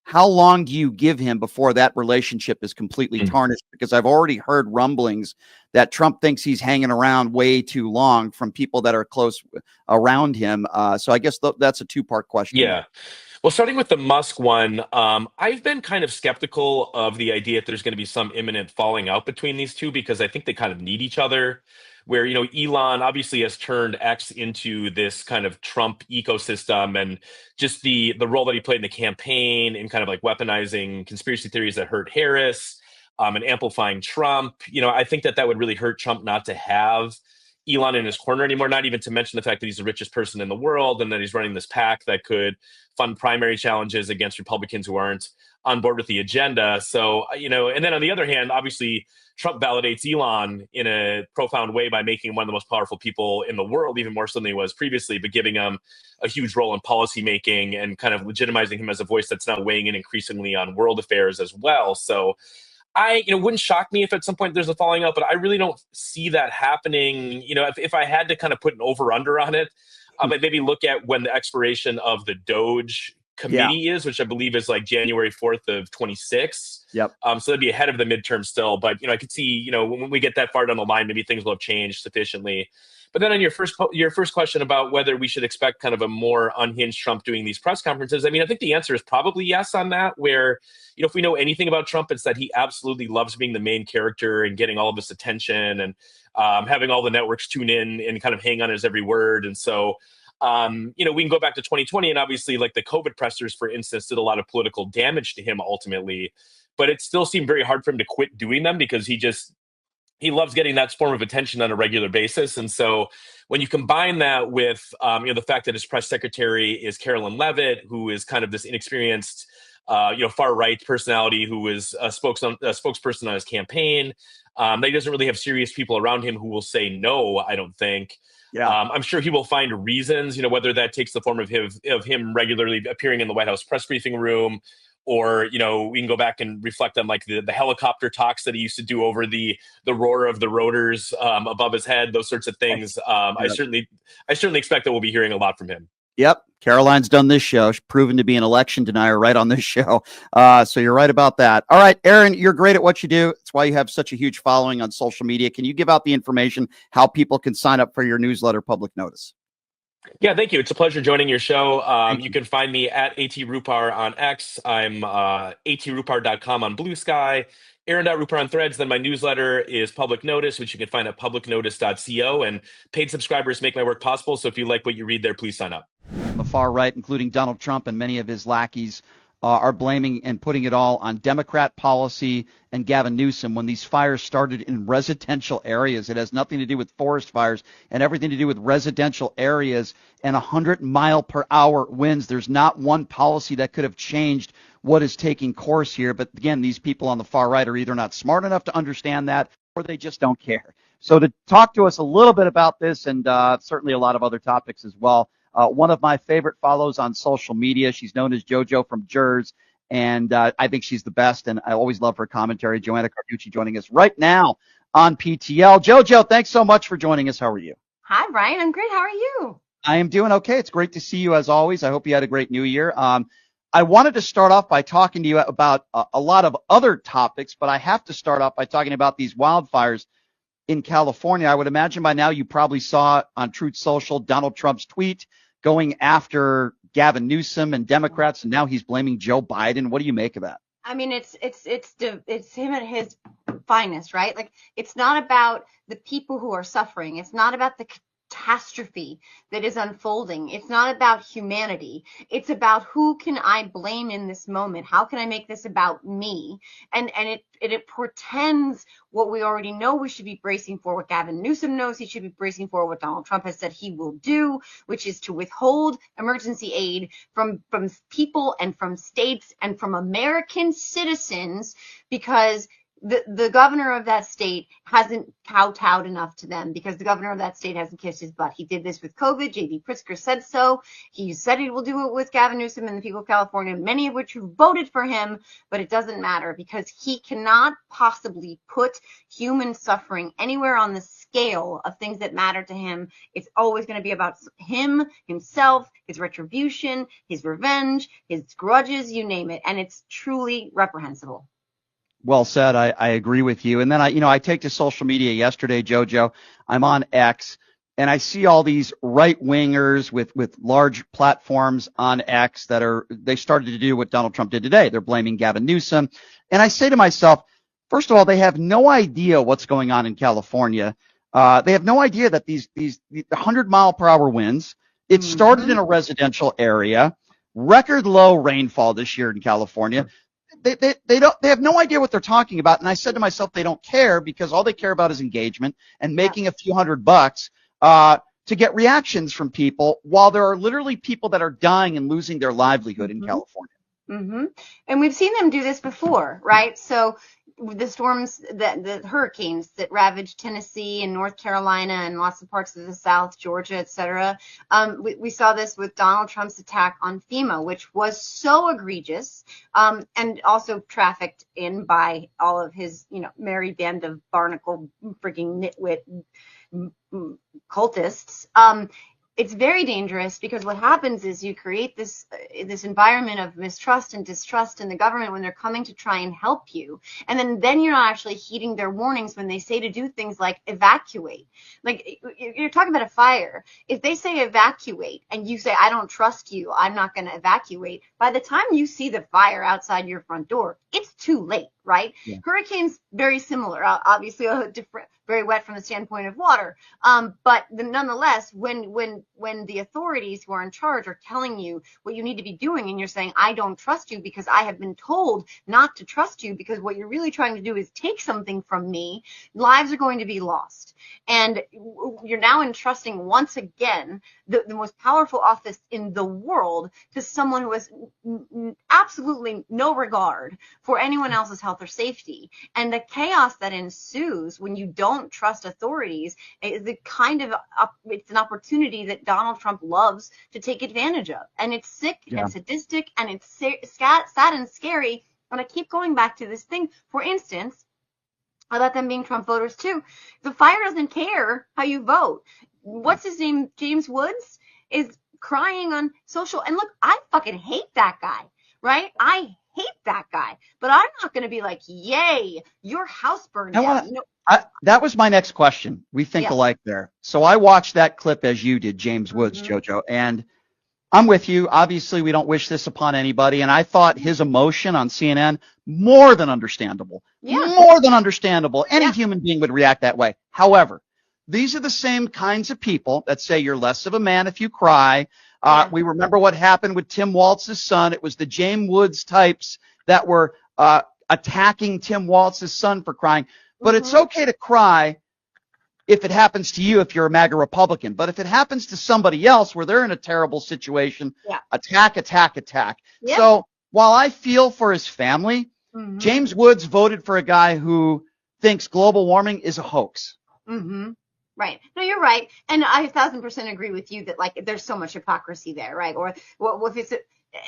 How long do you give him before that relationship is completely tarnished? Because I've already heard rumblings that Trump thinks he's hanging around way too long from people that are close around him. So I guess that's a two-part question. Yeah. Well, starting with the Musk one, I've been kind of skeptical of the idea that there's going to be some imminent falling out between these two because I think they kind of need each other. Where, Elon obviously has turned X into this kind of Trump ecosystem, and just the role that he played in the campaign and kind of like weaponizing conspiracy theories that hurt Harris, and amplifying Trump. I think that would really hurt Trump not to have Elon in his corner anymore, not even to mention the fact that he's the richest person in the world and that he's running this PAC that could fund primary challenges against Republicans who aren't on board with the agenda. So, and then on the other hand, obviously, Trump validates Elon in a profound way by making him one of the most powerful people in the world, even more so than he was previously, but giving him a huge role in policy making and kind of legitimizing him as a voice that's now weighing in increasingly on world affairs as well. So I, wouldn't shock me if at some point there's a falling out, but I really don't see that happening. If I had to kind of put an over under on it, I'd maybe look at when the expiration of the Doge committee is, which I believe is like January 4th of 26. Yep. So that'd be ahead of the midterm still. But, I could see, when we get that far down the line, maybe things will have changed sufficiently. But then on your first question about whether we should expect kind of a more unhinged Trump doing these press conferences, I think the answer is probably yes on that, where, if we know anything about Trump, it's that he absolutely loves being the main character and getting all of this attention and having all the networks tune in and kind of hang on his every word. And so, we can go back to 2020 and obviously like the COVID pressers, for instance, did a lot of political damage to him ultimately, but it still seemed very hard for him to quit doing them because he loves getting that form of attention on a regular basis. And so when you combine that with, the fact that his press secretary is Carolyn Levitt, who is kind of this inexperienced, far-right personality who is a spokesperson on his campaign, that he doesn't really have serious people around him who will say no, I don't think. Yeah. I'm sure he will find reasons, whether that takes the form of him regularly appearing in the White House press briefing room, or, we can go back and reflect on like the helicopter talks that he used to do over the roar of the rotors above his head, those sorts of things. I certainly expect that we'll be hearing a lot from him. Yep. Caroline's done this show. She's proven to be an election denier right on this show. So you're right about that. All right, Aaron, you're great at what you do. That's why you have such a huge following on social media. Can you give out the information, how people can sign up for your newsletter, Public Notice? Yeah, thank you. It's a pleasure joining your show. You can find me at ATRupar on X. I'm atrupar.com on Blue Sky. Aaron.Rupar on Threads. Then my newsletter is Public Notice, which you can find at publicnotice.co. And paid subscribers make my work possible. So if you like what you read there, please sign up. The far right, including Donald Trump and many of his lackeys, are blaming and putting it all on Democrat policy and Gavin Newsom when these fires started in residential areas. It has nothing to do with forest fires and everything to do with residential areas and 100-mile-per-hour winds. There's not one policy that could have changed what is taking course here. But again, these people on the far right are either not smart enough to understand that or they just don't care. So to talk to us a little bit about this and certainly a lot of other topics as well, one of my favorite follows on social media. She's known as JoJoFromJerz, and I think she's the best, and I always love her commentary. Joanna Carducci joining us right now on PTL. JoJo, thanks so much for joining us. How are you? Hi, Ryan. I'm great. How are you? I am doing okay. It's great to see you as always. I hope you had a great new year. I wanted to start off by talking to you about a lot of other topics, but I have to start off by talking about these wildfires in California. I would imagine by now you probably saw on Truth Social Donald Trump's tweet going after Gavin Newsom and Democrats, and now he's blaming Joe Biden. What do you make of that? I mean, it's him at his finest, right? Like, it's not about the people who are suffering. It's not about the catastrophe that is unfolding. It's not about humanity. It's about who can I blame in this moment? How can I make this about me? And it portends what we already know we should be bracing for, what Gavin Newsom knows he should be bracing for, what Donald Trump has said he will do, which is to withhold emergency aid from people and from states and from American citizens, because the governor of that state hasn't kowtowed enough to them, because the governor of that state hasn't kissed his butt. He did this with COVID. J.B. Pritzker said so. He said he will do it with Gavin Newsom and the people of California, many of which who voted for him, but it doesn't matter because he cannot possibly put human suffering anywhere on the scale of things that matter to him. It's always going to be about him, himself, his retribution, his revenge, his grudges, you name it. And it's truly reprehensible. Well said. I agree with you. And then I take to social media yesterday, JoJo. I'm on X, and I see all these right wingers with large platforms on X they started to do what Donald Trump did today. They're blaming Gavin Newsom. And I say to myself, first of all, they have no idea what's going on in California. They have no idea that these 100-mile-per-hour winds, it started in a residential area, record low rainfall this year in California. They have no idea what they're talking about. And I said to myself, they don't care because all they care about is engagement and making a few $100 to get reactions from people while there are literally people that are dying and losing their livelihood in California. And we've seen them do this before, right? So the storms, the hurricanes that ravaged Tennessee and North Carolina and lots of parts of the South, Georgia, et cetera. We saw this with Donald Trump's attack on FEMA, which was so egregious, and also trafficked in by all of his, merry band of barnacle freaking nitwit cultists. It's very dangerous because what happens is you create this environment of mistrust and distrust in the government when they're coming to try and help you. And then you're not actually heeding their warnings when they say to do things like evacuate. Like you're talking about a fire. If they say evacuate and you say, I don't trust you, I'm not going to evacuate, by the time you see the fire outside your front door, it's too late, right? Yeah. Hurricanes, very similar, obviously different, very wet from the standpoint of water. But nonetheless, when the authorities who are in charge are telling you what you need to be doing and you're saying, I don't trust you because I have been told not to trust you because what you're really trying to do is take something from me, lives are going to be lost. And you're now entrusting once again the most powerful office in the world to someone who has absolutely no regard for anyone else's health or safety. And the chaos that ensues when you don't trust authorities is the kind of it's an opportunity that Donald Trump loves to take advantage of. And it's sick and sadistic and it's sad and scary. And I keep going back to this thing. For instance, about them being Trump voters too. The fire doesn't care how you vote. What's his name? James Woods is crying on social. And look, I fucking hate that guy, right? I hate that guy. But I'm not going to be like, yay, your house burned down. That was my next question. We think alike there. So I watched that clip as you did, James Woods, JoJo, and I'm with you. Obviously, we don't wish this upon anybody. And I thought his emotion on CNN, more than understandable. More than understandable. Any human being would react that way. However, these are the same kinds of people that say you're less of a man if you cry. We remember what happened with Tim Walz's son. It was the James Woods types that were attacking Tim Walz's son for crying. But it's okay to cry if it happens to you, if you're a MAGA Republican. But if it happens to somebody else where they're in a terrible situation, attack. Yeah. So while I feel for his family, James Woods voted for a guy who thinks global warming is a hoax. Right. No, you're right. And I 1,000% agree with you that, like, there's so much hypocrisy there, right? Or if it's,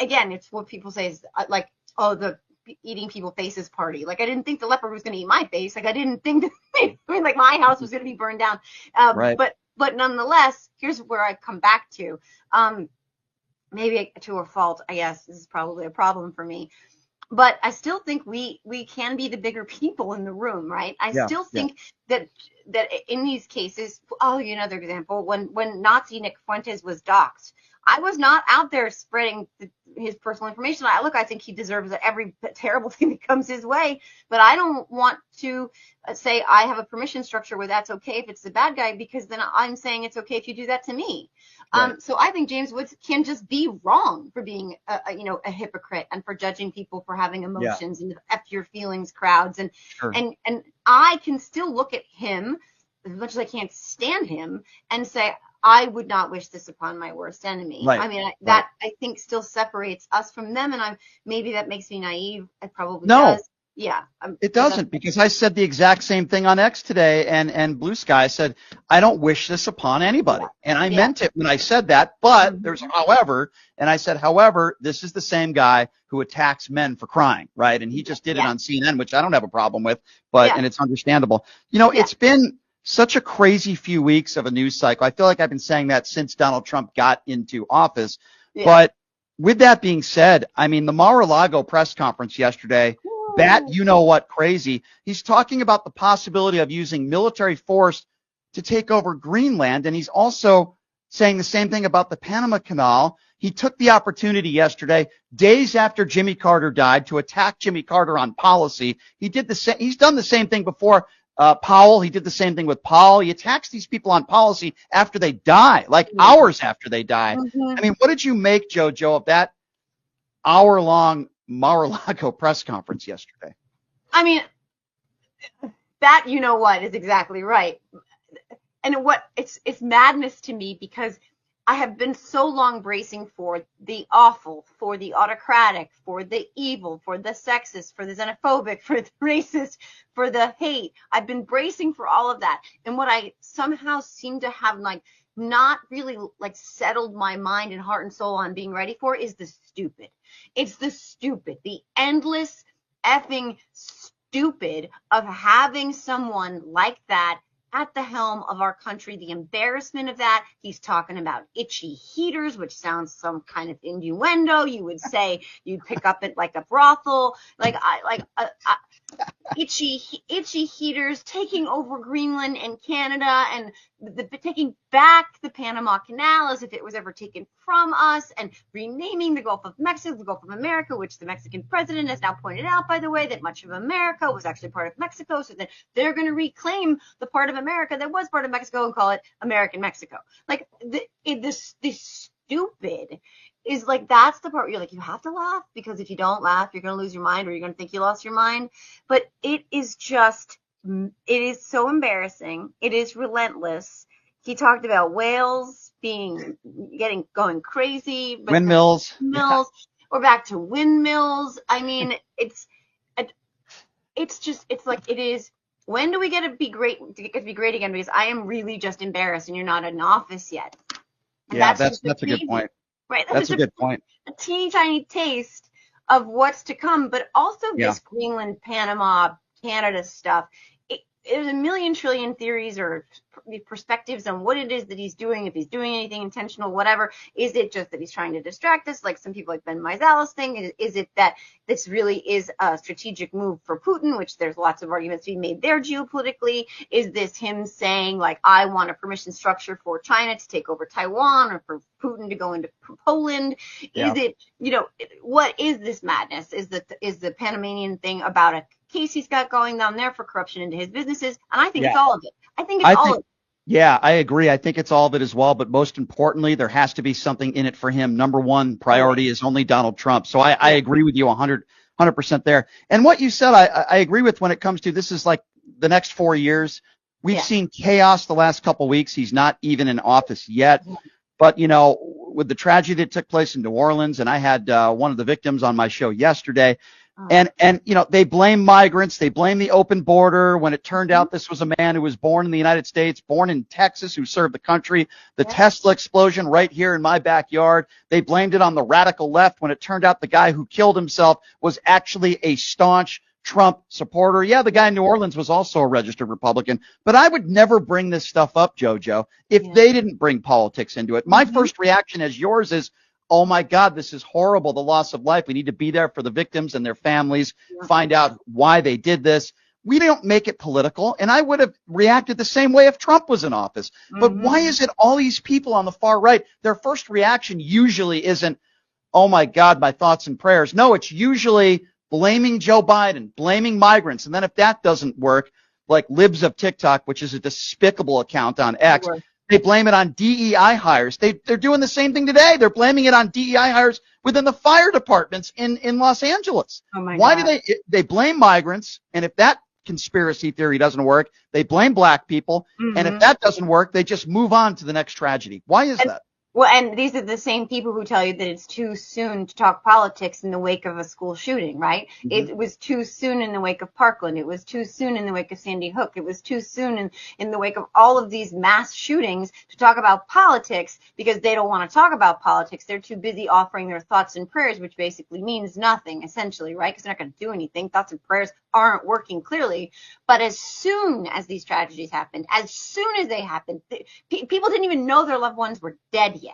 again, it's what people say is like, oh, the eating people faces party. Like, I didn't think the leopard was going to eat my face. Like, I didn't think like my house was going to be burned down. Right. But nonetheless, here's where I come back to, maybe to a fault, I guess. This is probably a problem for me. But I still think we can be the bigger people in the room, right? I still think that in these cases, another example, when Nazi Nick Fuentes was doxxed, I was not out there spreading his personal information. I think he deserves every terrible thing that comes his way, but I don't want to say I have a permission structure where that's okay if it's the bad guy, because then I'm saying it's okay if you do that to me. Right. So I think James Woods can just be wrong for being a hypocrite and for judging people for having emotions and F your feelings crowds. And I can still look at him, as much as I can't stand him, and say, I would not wish this upon my worst enemy. Right. I mean, I think still separates us from them. And maybe that makes me naive. It probably does. Yeah. It doesn't, because I said the exact same thing on X today and Blue Sky. I said, I don't wish this upon anybody. And I meant it when I said that, but there's however, and I said, however, this is the same guy who attacks men for crying, right? And he just did it on CNN, which I don't have a problem with, and it's understandable. It's been such a crazy few weeks of a news cycle. I feel like I've been saying that since Donald Trump got into office. Yeah. But with that being said, I mean, the Mar-a-Lago press conference yesterday, crazy. He's talking about the possibility of using military force to take over Greenland. And he's also saying the same thing about the Panama Canal. He took the opportunity yesterday, days after Jimmy Carter died, to attack Jimmy Carter on policy. He did the same. He's done the same thing before. Powell, he did the same thing with Powell. He attacks these people on policy after they die, like hours after they die. I mean, what did you make, JoJo, of that hour-long Mar-a-Lago press conference yesterday? I mean, that, you know what, is exactly right. And what it's madness to me, because I have been so long bracing for the awful, for the autocratic, for the evil, for the sexist, for the xenophobic, for the racist, for the hate. I've been bracing for all of that. And what I somehow seem to have like not really like settled my mind and heart and soul on being ready for is the stupid. It's the stupid, the endless effing stupid of having someone like that at the helm of our country. The embarrassment of that. He's talking about itchy heaters, which sounds some kind of innuendo. You would say you'd pick up at like a brothel, itchy heaters, taking over Greenland and Canada, and taking back the Panama Canal as if it was ever taken from us, and renaming the Gulf of Mexico the Gulf of America, which the Mexican president has now pointed out, by the way, that much of America was actually part of Mexico, so that they're going to reclaim the part of America that was part of Mexico and call it American Mexico. Like this stupid is like, that's the part where you're like, you have to laugh, because if you don't laugh, you're going to lose your mind, or you're going to think you lost your mind. But it is so embarrassing. It is relentless. He talked about whales going crazy. But Windmills. Yeah. We're back to windmills. I mean, it's like, it is. When do we get to be great again? Because I am really just embarrassed, and you're not in office yet. And yeah, that's a good point. Right. That's a good point. A teeny tiny taste of what's to come, but also this Greenland, Panama, Canada stuff. There's a million trillion theories or perspectives on what it is that he's doing, if he's doing anything intentional, whatever. Is it just that he's trying to distract us, like some people like Ben Meiselas think? Is it that this really is a strategic move for Putin, which there's lots of arguments to be made there geopolitically? Is this him saying, like, I want a permission structure for China to take over Taiwan, or for Putin to go into Poland? Is it, what is this madness? Is the Panamanian thing about a case he's got going down there for corruption into his businesses? And I think it's all of it. I think it's all of it. Yeah, I agree. I think it's all of it as well. But most importantly, there has to be something in it for him. Number one priority is only Donald Trump. So I agree with you 100% there. And what you said, I agree with when it comes to, this is like the next 4 years. We've seen chaos the last couple of weeks. He's not even in office yet. But, with the tragedy that took place in New Orleans, and I had one of the victims on my show yesterday, and they blame migrants, they blame the open border, when it turned out this was a man who was born in the United States, born in Texas, who served the country. The Tesla explosion right here in my backyard, they blamed it on the radical left, when it turned out the guy who killed himself was actually a staunch Trump supporter. Yeah, the guy in New Orleans was also a registered Republican, but I would never bring this stuff up, JoJo, if they didn't bring politics into it. My first reaction, as yours, is, oh my God, this is horrible, the loss of life. We need to be there for the victims and their families, find out why they did this. We don't make it political, and I would have reacted the same way if Trump was in office. But why is it all these people on the far right, their first reaction usually isn't, oh my God, my thoughts and prayers. No, it's usually blaming Joe Biden, blaming migrants. And then if that doesn't work, like Libs of TikTok, which is a despicable account on X, they blame it on DEI hires. They're doing the same thing today. They're blaming it on DEI hires within the fire departments in Los Angeles. Oh my Why God. do they blame migrants? And if that conspiracy theory doesn't work, they blame black people. And if that doesn't work, they just move on to the next tragedy. Why is that? Well, and these are the same people who tell you that it's too soon to talk politics in the wake of a school shooting, right? It was too soon in the wake of Parkland. It was too soon in the wake of Sandy Hook. It was too soon in the wake of all of these mass shootings to talk about politics, because they don't want to talk about politics. They're too busy offering their thoughts and prayers, which basically means nothing, essentially, right? Because they're not going to do anything. Thoughts and prayers aren't working, clearly. But as soon as these tragedies happened, as soon as they happened, people didn't even know their loved ones were dead yet.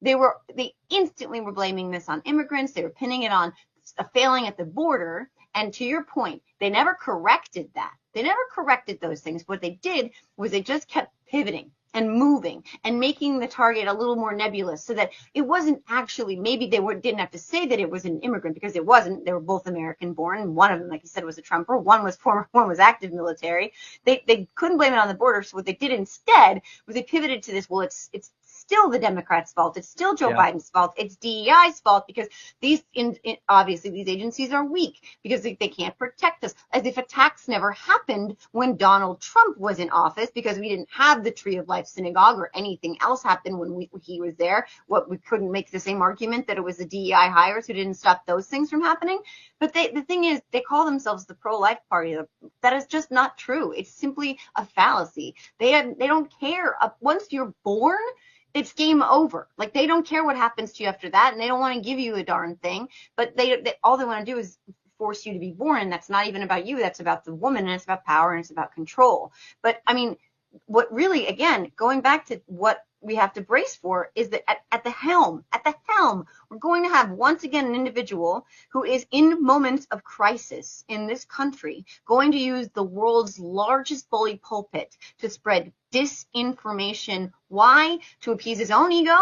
They instantly were blaming this on immigrants. They were pinning it on a failing at the border. And to your point, they never corrected that. They never corrected those things. What they did was they just kept pivoting and moving and making the target a little more nebulous so that it wasn't actually, maybe they didn't have to say that it was an immigrant, because it wasn't. They were both American born. One of them, like you said, was a Trumper. One was active military. They couldn't blame it on the border. So what they did instead was they pivoted to this, well, it's still the Democrats' fault. It's still Joe Biden's fault. It's DEI's fault, because obviously these agencies are weak because they can't protect us, as if attacks never happened when Donald Trump was in office, because we didn't have the Tree of Life Synagogue or anything else happened when he was there. We couldn't make the same argument that it was the DEI hires who didn't stop those things from happening. But the thing is, they call themselves the pro-life party. That is just not true. It's simply a fallacy. They don't care. Once you're born, it's game over. Like, they don't care what happens to you after that, and they don't want to give you a darn thing. But all they want to do is force you to be born, and that's not even about you. That's about the woman, and it's about power, and it's about control. But I mean, what really, again, going back to what we have to brace for, is that at the helm, we're going to have once again an individual who is, in moments of crisis in this country, going to use the world's largest bully pulpit to spread disinformation. Why? To appease his own ego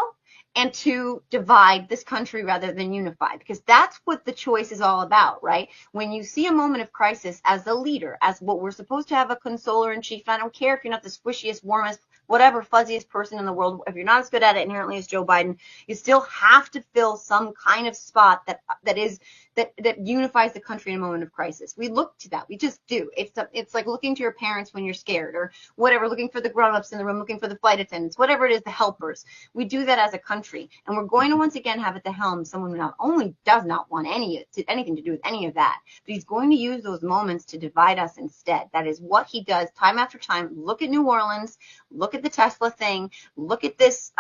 and to divide this country rather than unify, because that's what the choice is all about, right? When you see a moment of crisis, as the leader, as what we're supposed to have, a consoler in chief, and I don't care if you're not the squishiest, warmest, whatever, fuzziest person in the world, if you're not as good at it inherently as Joe Biden, you still have to fill some kind of spot that unifies the country in a moment of crisis. We look to that. We just do. It's like looking to your parents when you're scared, or whatever, looking for the grown-ups in the room, looking for the flight attendants, whatever it is, the helpers. We do that as a country, and we're going to once again have at the helm someone who not only does not want anything to do with any of that, but he's going to use those moments to divide us instead. That is what he does time after time. Look at New Orleans. Look at the Tesla thing. Look at this,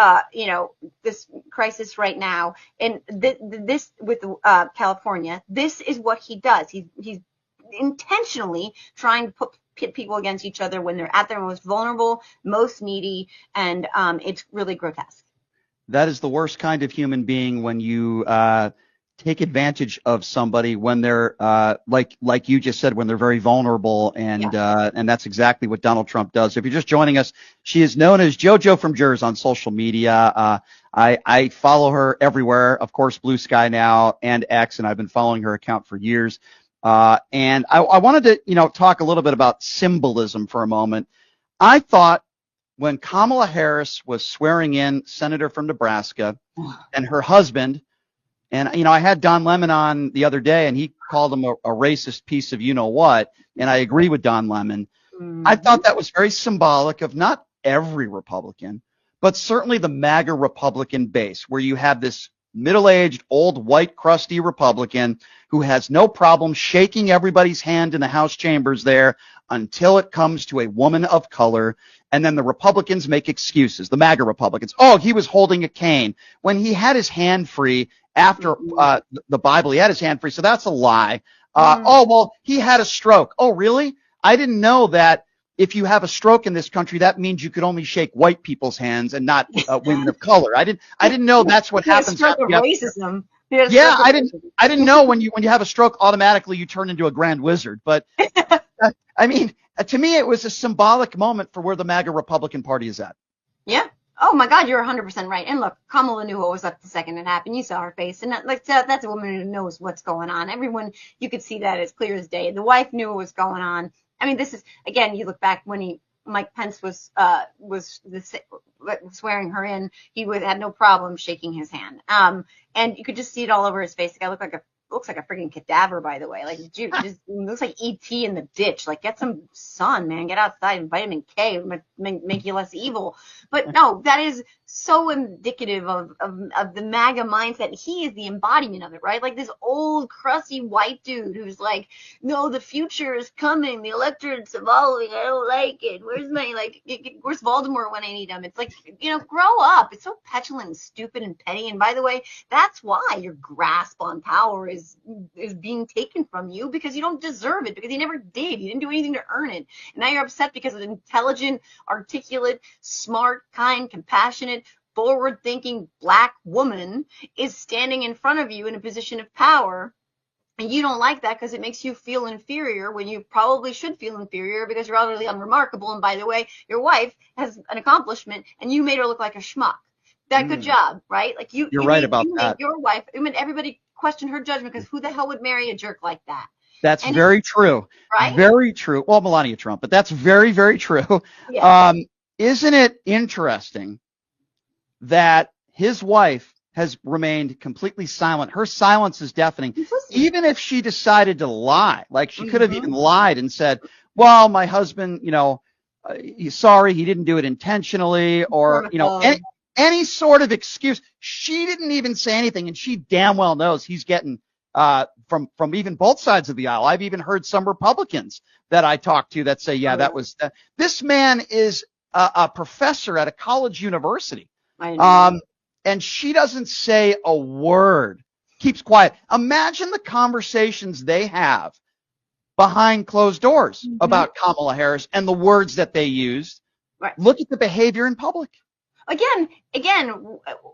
this crisis right now, and this with California. This is what he does. He's intentionally trying to pit people against each other when they're at their most vulnerable, most needy, and it's really grotesque. That is the worst kind of human being, when you take advantage of somebody when they're like you just said, when they're very vulnerable, and that's exactly what Donald Trump does. If you're just joining us, she is known as JoJoFromJerz on social media. I follow her everywhere, of course, Blue Sky now and X, and I've been following her account for years. And I wanted to talk a little bit about symbolism for a moment. I thought when Kamala Harris was swearing in Senator from Nebraska, and her husband, and I had Don Lemon on the other day, and he called him a racist piece of you-know-what, and I agree with Don Lemon. I thought that was very symbolic of not every Republican, but certainly the MAGA Republican base, where you have this middle-aged, old, white, crusty Republican who has no problem shaking everybody's hand in the House chambers there until it comes to a woman of color. And then the Republicans make excuses, the MAGA Republicans. Oh, he was holding a cane when he had his hand free after the Bible. He had his hand free, so that's a lie. Oh, well, he had a stroke. Oh, really? I didn't know that if you have a stroke in this country, that means you could only shake white people's hands and not women of color. I didn't know that's what happens. Stroke of racism. Yeah, I didn't know when you have a stroke, automatically you turn into a grand wizard. But I mean, to me, it was a symbolic moment for where the MAGA Republican Party is at. Yeah. Oh my God, you're 100% right. And look, Kamala knew what was up the second it happened. You saw her face, and that's a woman who knows what's going on. Everyone, you could see that as clear as day. The wife knew what was going on. I mean, this is, again, you look back when Mike Pence was swearing her in, he had no problem shaking his hand. And you could just see it all over his face. The guy looks like a freaking cadaver, by the way. Like, dude, just looks like E.T. in the ditch. Like, get some sun, man. Get outside, and vitamin K make you less evil. But no, that is so indicative of the MAGA mindset. He is the embodiment of it, right? Like this old, crusty white dude who's like, no, the future is coming. The electorate's evolving. I don't like it. Where's Voldemort when I need him? It's like, grow up. It's so petulant and stupid and petty. And by the way, that's why your grasp on power is being taken from you, because you don't deserve it, because you never did. You didn't do anything to earn it. And now you're upset because an intelligent, articulate, smart, kind, compassionate, forward-thinking black woman is standing in front of you in a position of power And you don't like that because it makes you feel inferior when you probably should feel inferior because you're utterly unremarkable. And by the way, your wife has an accomplishment and you made her look like a schmuck. That good job, right? Like You're right about made that. your wife, I mean, everybody question her judgment because who the hell would marry a jerk like that? That's And very true. right? Very true. Well, Melania Trump, but that's very, very true. Yeah. Isn't it interesting that his wife has remained completely silent? Her silence is deafening. Even if she decided to lie, like she could have even lied and said, well, my husband, he's sorry, he didn't do it intentionally, or, any sort of excuse. She didn't even say anything, and she damn well knows he's getting from even both sides of the aisle. I've even heard some Republicans that I talked to that say, yeah, that was this man is a professor at a college university. And she doesn't say a word, keeps quiet. Imagine the conversations they have behind closed doors about Kamala Harris and the words that they used. Right. Look at the behavior in public. Again,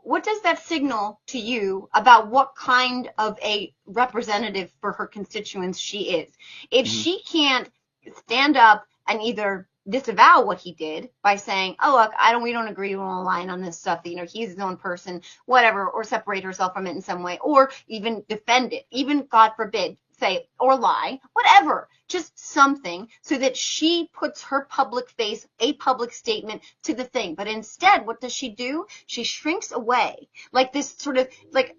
what does that signal to you about what kind of a representative for her constituents she is? If she can't stand up and either disavow what he did by saying, oh, look, we don't agree, we don't align on this stuff, he's his own person, whatever, or separate herself from it in some way, or even defend it, even, God forbid, say, or lie, whatever, just something so that she puts her public face, a public statement to the thing. But instead, what does she do? She shrinks away, like this sort of, like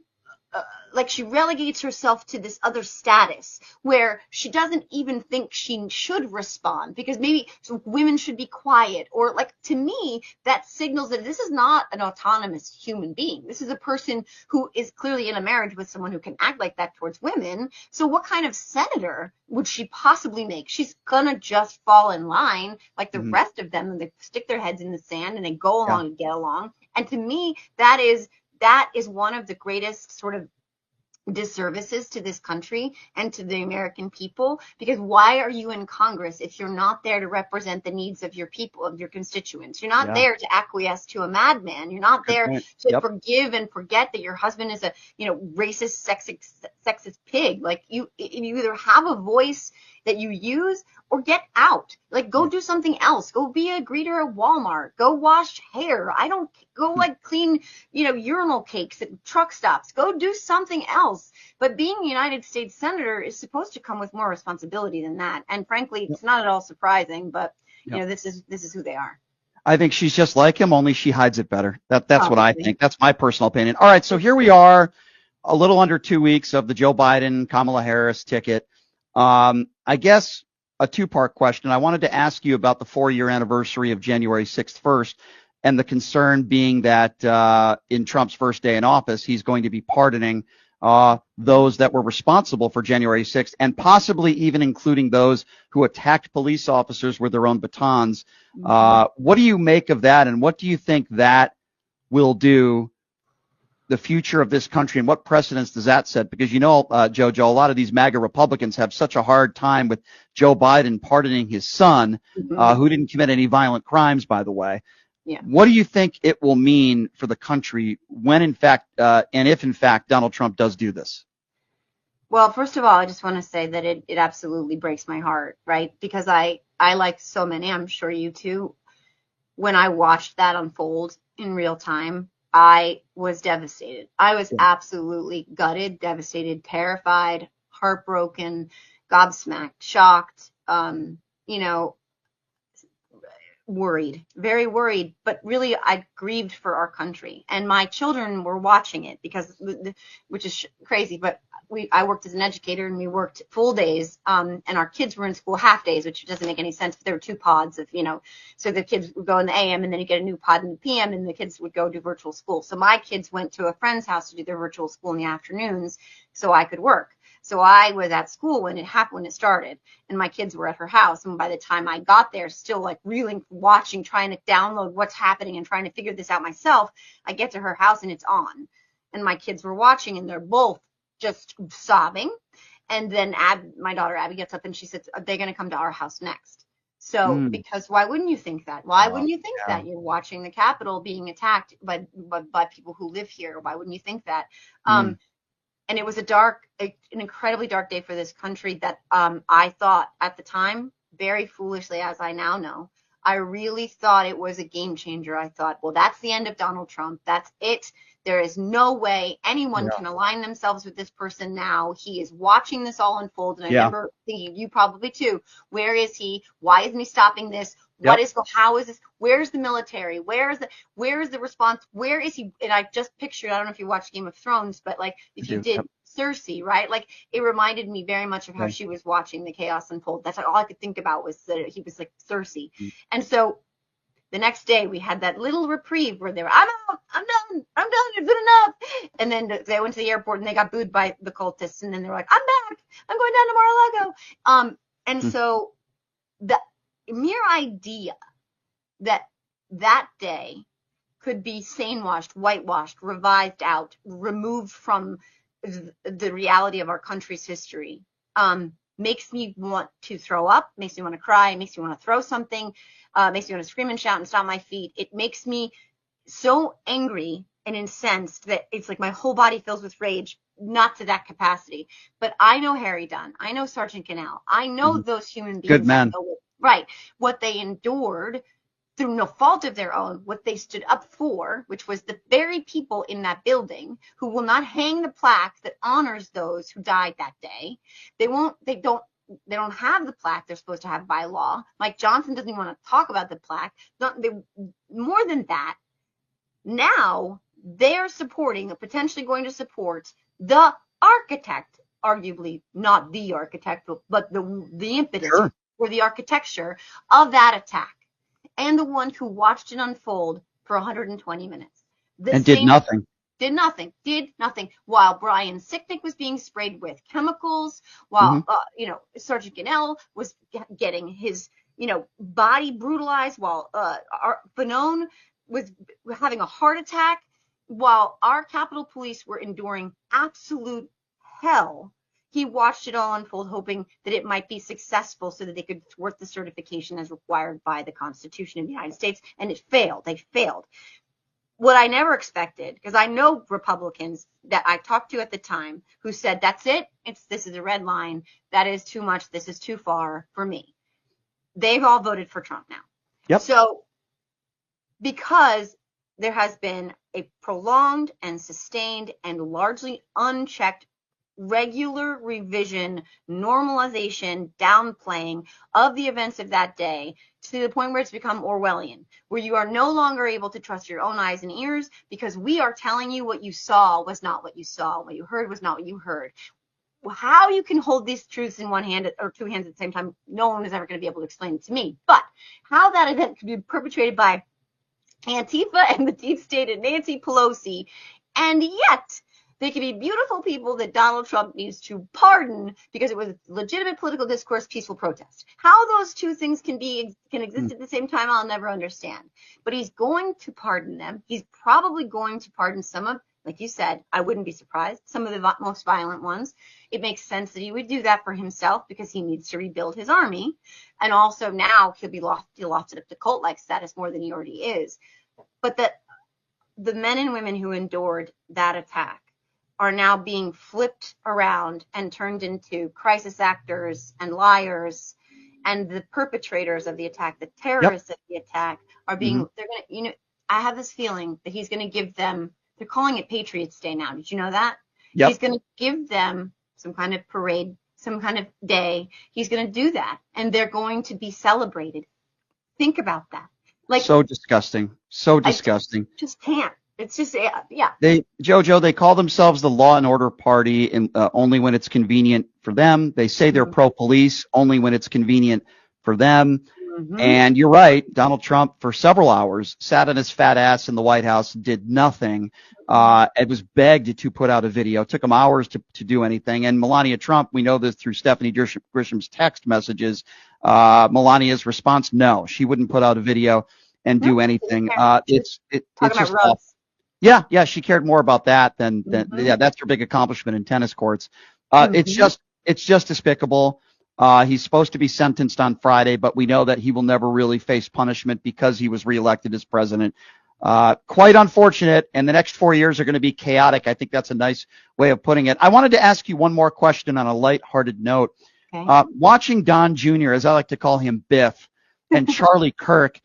she relegates herself to this other status where she doesn't even think she should respond because maybe women should be quiet, or like, to me, that signals that this is not an autonomous human being. This is a person who is clearly in a marriage with someone who can act like that towards women. So what kind of senator would she possibly make? She's gonna just fall in line like the rest of them, and they stick their heads in the sand and they go along and get along. And to me, that is one of the greatest sort of disservices to this country and to the American people, because why are you in Congress if you're not there to represent the needs of your people, of your constituents? You're not there to acquiesce to a madman. You're not there to forgive and forget that your husband is a racist, sexist pig. Like, you either have a voice that you use or get out. Like, go do something else. Go be a greeter at Walmart. Go wash hair. Go like clean, urinal cakes at truck stops. Go do something else. But being a United States Senator is supposed to come with more responsibility than that. And frankly, it's not at all surprising, but this is who they are. I think she's just like him, only she hides it better. That's what I think. That's my personal opinion. All right, so here we are, a little under 2 weeks of the Joe Biden, Kamala Harris ticket. I guess a two-part question. I wanted to ask you about the 4-year anniversary of January 6th first, and the concern being that in Trump's first day in office, he's going to be pardoning those that were responsible for January 6th, and possibly even including those who attacked police officers with their own batons. What do you make of that, and what do you think that will do the future of this country, and what precedents does that set? Because JoJo, a lot of these MAGA Republicans have such a hard time with Joe Biden pardoning his son, who didn't commit any violent crimes, by the way. Yeah. What do you think it will mean for the country when, in fact, and if, in fact, Donald Trump does do this? Well, first of all, I just want to say that it absolutely breaks my heart, right? Because I like so many, I'm sure you too, when I watched that unfold in real time, I was devastated. I was absolutely gutted, devastated, terrified, heartbroken, gobsmacked, shocked, worried, very worried, but really I grieved for our country. And my children were watching it which is crazy, but I worked as an educator and we worked full days, and our kids were in school half days, which doesn't make any sense. But there were 2 pods of, so the kids would go in the AM and then you get a new pod in the PM, and the kids would go do virtual school. So my kids went to a friend's house to do their virtual school in the afternoons so I could work. So I was at school when it started, and my kids were at her house. And by the time I got there, still like reeling, watching, trying to download what's happening and trying to figure this out myself, I get to her house and it's on. And my kids were watching and they're both just sobbing. And then my daughter Abby gets up and she says, they're going to come to our house next. So because why wouldn't you think that? Why wouldn't you think that? You're watching the Capitol being attacked by people who live here. Why wouldn't you think that? And it was an incredibly dark day for this country that I thought at the time, very foolishly as I now know, I really thought it was a game changer. I thought, well, that's the end of Donald Trump. That's it. There is no way anyone can align themselves with this person now. He is watching this all unfold. And I remember thinking, you probably too, where is he? Why isn't he stopping this? How is this? Where's the military? Where is the response? Where is he? And I just pictured, I don't know if you watched Game of Thrones, but like if you did, Cersei, right? Like it reminded me very much of how she was watching the chaos unfold. That's all I could think about was that he was like Cersei. And so the next day we had that little reprieve where they were, I'm out, I'm done, it's good enough. And then they went to the airport and they got booed by the cultists. And then they were like, I'm back, I'm going down to Mar-a-Lago. And so the mere idea that day could be sanewashed, whitewashed, revised out, removed from the reality of our country's history, makes me want to throw up, makes me want to cry, makes me want to throw something, makes me want to scream and shout and stomp my feet. It makes me so angry and incensed that it's like my whole body fills with rage, not to that capacity. But I know Harry Dunn, I know Sergeant Cannell, I know those human beings. Good man. Right. What they endured through no fault of their own, what they stood up for, which was the very people in that building who will not hang the plaque that honors those who died that day. They don't have the plaque they're supposed to have by law. Mike Johnson doesn't even want to talk about the plaque. More than that, now they're potentially going to support the architect, arguably not the architect, but the impetus or the architecture of that attack, and the one who watched it unfold for 120 minutes. Did nothing. While Brian Sicknick was being sprayed with chemicals, while Sergeant Cannell was getting his body brutalized, while Fanone was having a heart attack, while our Capitol Police were enduring absolute hell. He watched it all unfold, hoping that it might be successful so that they could thwart the certification as required by the Constitution of the United States. And it failed. They failed. What I never expected, because I know Republicans that I talked to at the time who said, that's it. This is a red line. That is too much. This is too far for me. They've all voted for Trump now. Yep. So because there has been a prolonged and sustained and largely unchecked regular revision, normalization, downplaying of the events of that day to the point where it's become Orwellian, where you are no longer able to trust your own eyes and ears because we are telling you what you saw was not what you saw, what you heard was not what you heard. How you can hold these truths in one hand or two hands at the same time, no one is ever going to be able to explain it to me. But how that event could be perpetrated by Antifa and the deep state and Nancy Pelosi, and yet they could be beautiful people that Donald Trump needs to pardon because it was legitimate political discourse, peaceful protest. How those two things can exist at the same time, I'll never understand. But he's going to pardon them. He's probably going to pardon some of, like you said, I wouldn't be surprised, some of the most violent ones. It makes sense that he would do that for himself because he needs to rebuild his army. And also now he lofted up to cult-like status more than he already is. But the men and women who endured that attack are now being flipped around and turned into crisis actors and liars, and the perpetrators of the attack, the terrorists of the attack, are being, they're going to, I have this feeling that he's going to give them, they're calling it Patriots Day now. Did you know that? Yep. He's going to give them some kind of parade, some kind of day. He's going to do that, and they're going to be celebrated. Think about that. Like, so disgusting. So disgusting. Just can't. It's just, yeah. They call themselves the Law and Order Party, and only when it's convenient for them. They say they're pro-police only when it's convenient for them. And you're right. Donald Trump, for several hours, sat on his fat ass in the White House, did nothing. It was begged to put out a video. It took him hours to do anything. And Melania Trump, we know this through Stephanie Grisham's text messages. Melania's response, no, she wouldn't put out a video and do anything. It's just awful. Yeah, she cared more about that than that's her big accomplishment in tennis courts. It's just despicable. He's supposed to be sentenced on Friday, but we know that he will never really face punishment because he was reelected as president. Quite unfortunate, and the next 4 years are going to be chaotic. I think that's a nice way of putting it. I wanted to ask you one more question on a lighthearted note. Okay. Watching Don Jr., as I like to call him, Biff, and Charlie Kirk,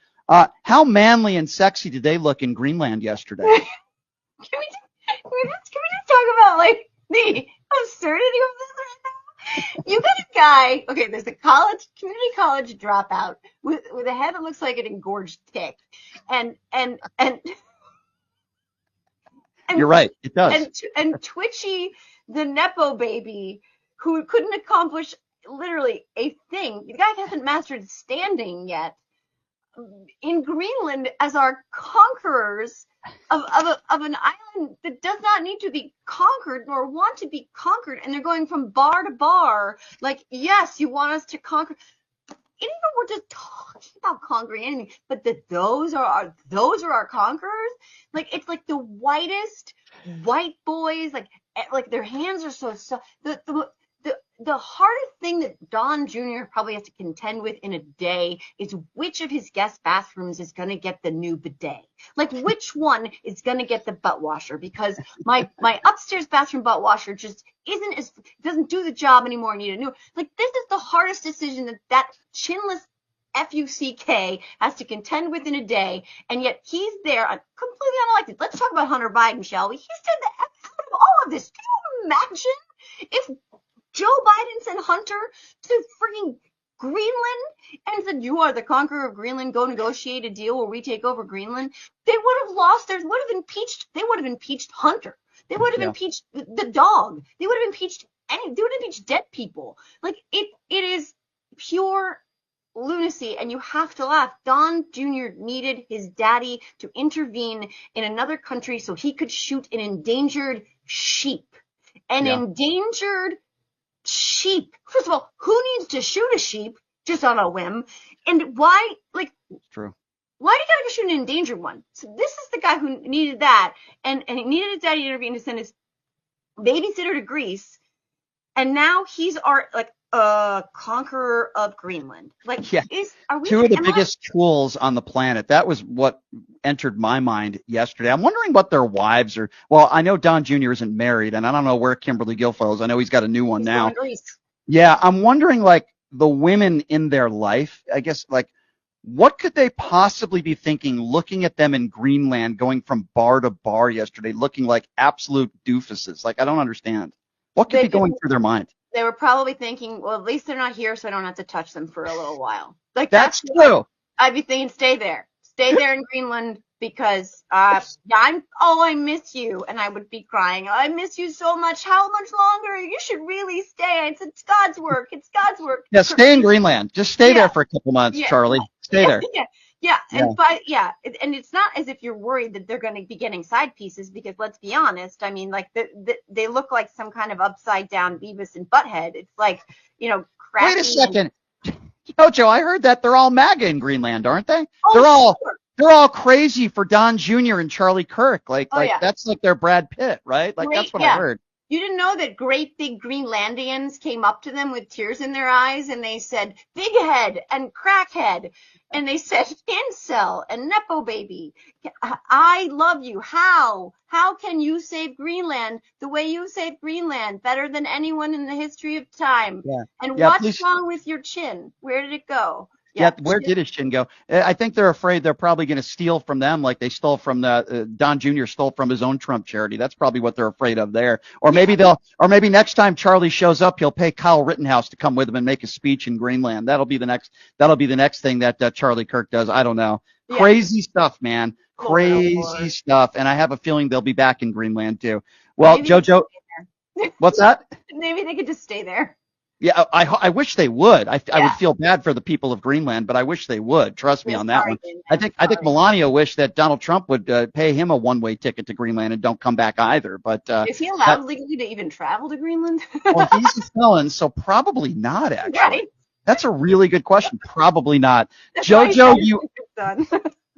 how manly and sexy did they look in Greenland yesterday? Can we just talk about like the absurdity of this right now? You got a guy. Okay, there's a community college dropout with a head that looks like an engorged tick, and You're right, it does. and Twitchy, the nepo baby, who couldn't accomplish literally a thing. The guy hasn't mastered standing yet. In Greenland, as our conquerors of an island that does not need to be conquered nor want to be conquered, and they're going from bar to bar, like, yes, you want us to conquer. And even we're just talking about conquering anything, but those are our conquerors. Like, it's like the whitest white boys, like their hands are so soft. The hardest thing that Don Jr. probably has to contend with in a day is which of his guest bathrooms is going to get the new bidet. Like, which one is going to get the butt washer? Because my upstairs bathroom butt washer just doesn't do the job anymore. I need a new. Like, this is the hardest decision that chinless FUCK has to contend with in a day, and yet he's there, completely unelected. Let's talk about Hunter Biden, shall we? He's done the F out of all of this. Can you imagine if Joe Biden sent Hunter to freaking Greenland and said, "You are the conqueror of Greenland. Go negotiate a deal where we take over Greenland"? They would have lost. They would have impeached Hunter. They would have impeached the dog. They would have impeached They would have impeached dead people. Like, it is pure lunacy, and you have to laugh. Don Jr. needed his daddy to intervene in another country so he could shoot an endangered sheep. Endangered sheep. First of all, who needs to shoot a sheep just on a whim? And why, like, it's true. Why do you gotta go shoot an endangered one? So this is the guy who needed that, and he needed his daddy to intervene to send his babysitter to Greece, and now he's our conqueror of Greenland. Like, yeah. Two of the biggest tools on the planet. That was what entered my mind yesterday. I'm wondering what their wives are. Well, I know Don Jr. isn't married, and I don't know where Kimberly Guilfoyle is. I know he's got a new one now. Yeah, I'm wondering, like, the women in their life, I guess, like, what could they possibly be thinking looking at them in Greenland going from bar to bar yesterday, looking like absolute doofuses? Like, I don't understand. What could be going through their mind? They were probably thinking, well, at least they're not here, so I don't have to touch them for a little while. Like, that's true. I'd be thinking, stay there in Greenland, because I miss you, and I would be crying. I miss you so much. How much longer? You should really stay. It's God's work. It's God's work. Yeah, stay in Greenland. Just stay there for a couple months, Charlie. Stay there. And it's not as if you're worried that they're going to be getting side pieces, because let's be honest, I mean, like, they look like some kind of upside down Beavis and Butthead. It's like, crappy. Wait a second. Jojo, I heard that they're all MAGA in Greenland, aren't they? Oh, they're all crazy for Don Jr. and Charlie Kirk. That's like their Brad Pitt, right? Like, that's what I heard. You didn't know that great big Greenlandians came up to them with tears in their eyes, and they said, big head and crackhead. And they said, incel and nepo baby. I love you. How? How can you save Greenland the way you saved Greenland, better than anyone in the history of time? Yeah. And what's wrong with your chin? Where did it go? Yeah, where did his chin go? I think they're afraid they're probably going to steal from them, like they stole from Don Jr. stole from his own Trump charity. That's probably what they're afraid of there. Or maybe maybe next time Charlie shows up, he'll pay Kyle Rittenhouse to come with him and make a speech in Greenland. That'll be the next thing that Charlie Kirk does. I don't know. Yeah. Crazy stuff, man. Crazy stuff. And I have a feeling they'll be back in Greenland too. Well, maybe JoJo, what's that? Maybe they could just stay there. Yeah, I wish they would. I would feel bad for the people of Greenland, but I wish they would. Trust me on that one. I think Melania wished that Donald Trump would pay him a one-way ticket to Greenland and don't come back either. But is he allowed legally to even travel to Greenland? Well, he's a felon, so probably not. Actually, right? That's a really good question. Probably not. JoJo,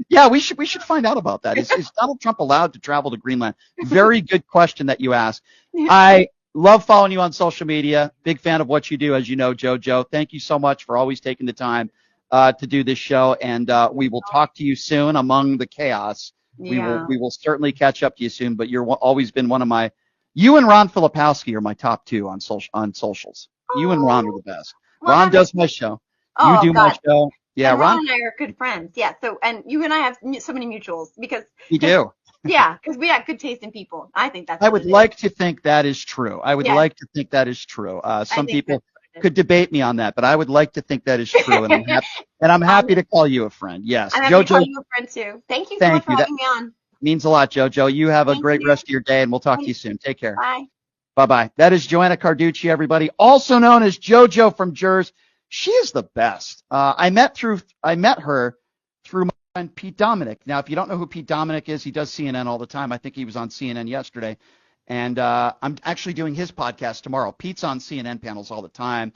yeah, we should find out about that. Is Donald Trump allowed to travel to Greenland? Very good question that you asked. I love following you on social media. Big fan of what you do, as you know, JoJo. Thank you so much for always taking the time to do this show. And we will talk to you soon among the chaos Yeah. We will certainly catch up to you soon. But you're always been one of my. You and Ron Filipowski are my top two on socials. You and Ron are the best. Well, Ron does my show. You Oh do my God. show. Yeah, And Ron. and I are good friends. Yeah. So, and you and I have so many mutuals because We do. yeah, because we have good taste in people. I think that's I what would it is. like to think that is true. I would Yes. like to think that is true. I Some think people that's what it is. could debate me on that, but I would like to think that is true, and I'm happy to call you a friend. Yes, I'm happy to call JoJo, you a friend too. Thank you so thank much for you. That having me on. means a lot, JoJo. You have a Thank great you. rest of your day, and we'll talk to Thank you soon. Take care. Bye. Bye-bye. That is Joanna Carducci, everybody, also known as JoJo from Jerz. She is the best. I met her through my friend Pete Dominic. Now, if you don't know who Pete Dominic is, he does CNN all the time. I think he was on CNN yesterday. And I'm actually doing his podcast tomorrow. Pete's on CNN panels all the time.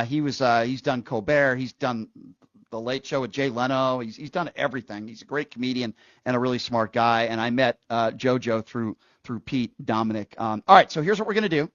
He's done Colbert. He's done The Late Show with Jay Leno. He's done everything. He's a great comedian and a really smart guy. And I met JoJo through Pete Dominic. All right, so here's what we're going to do.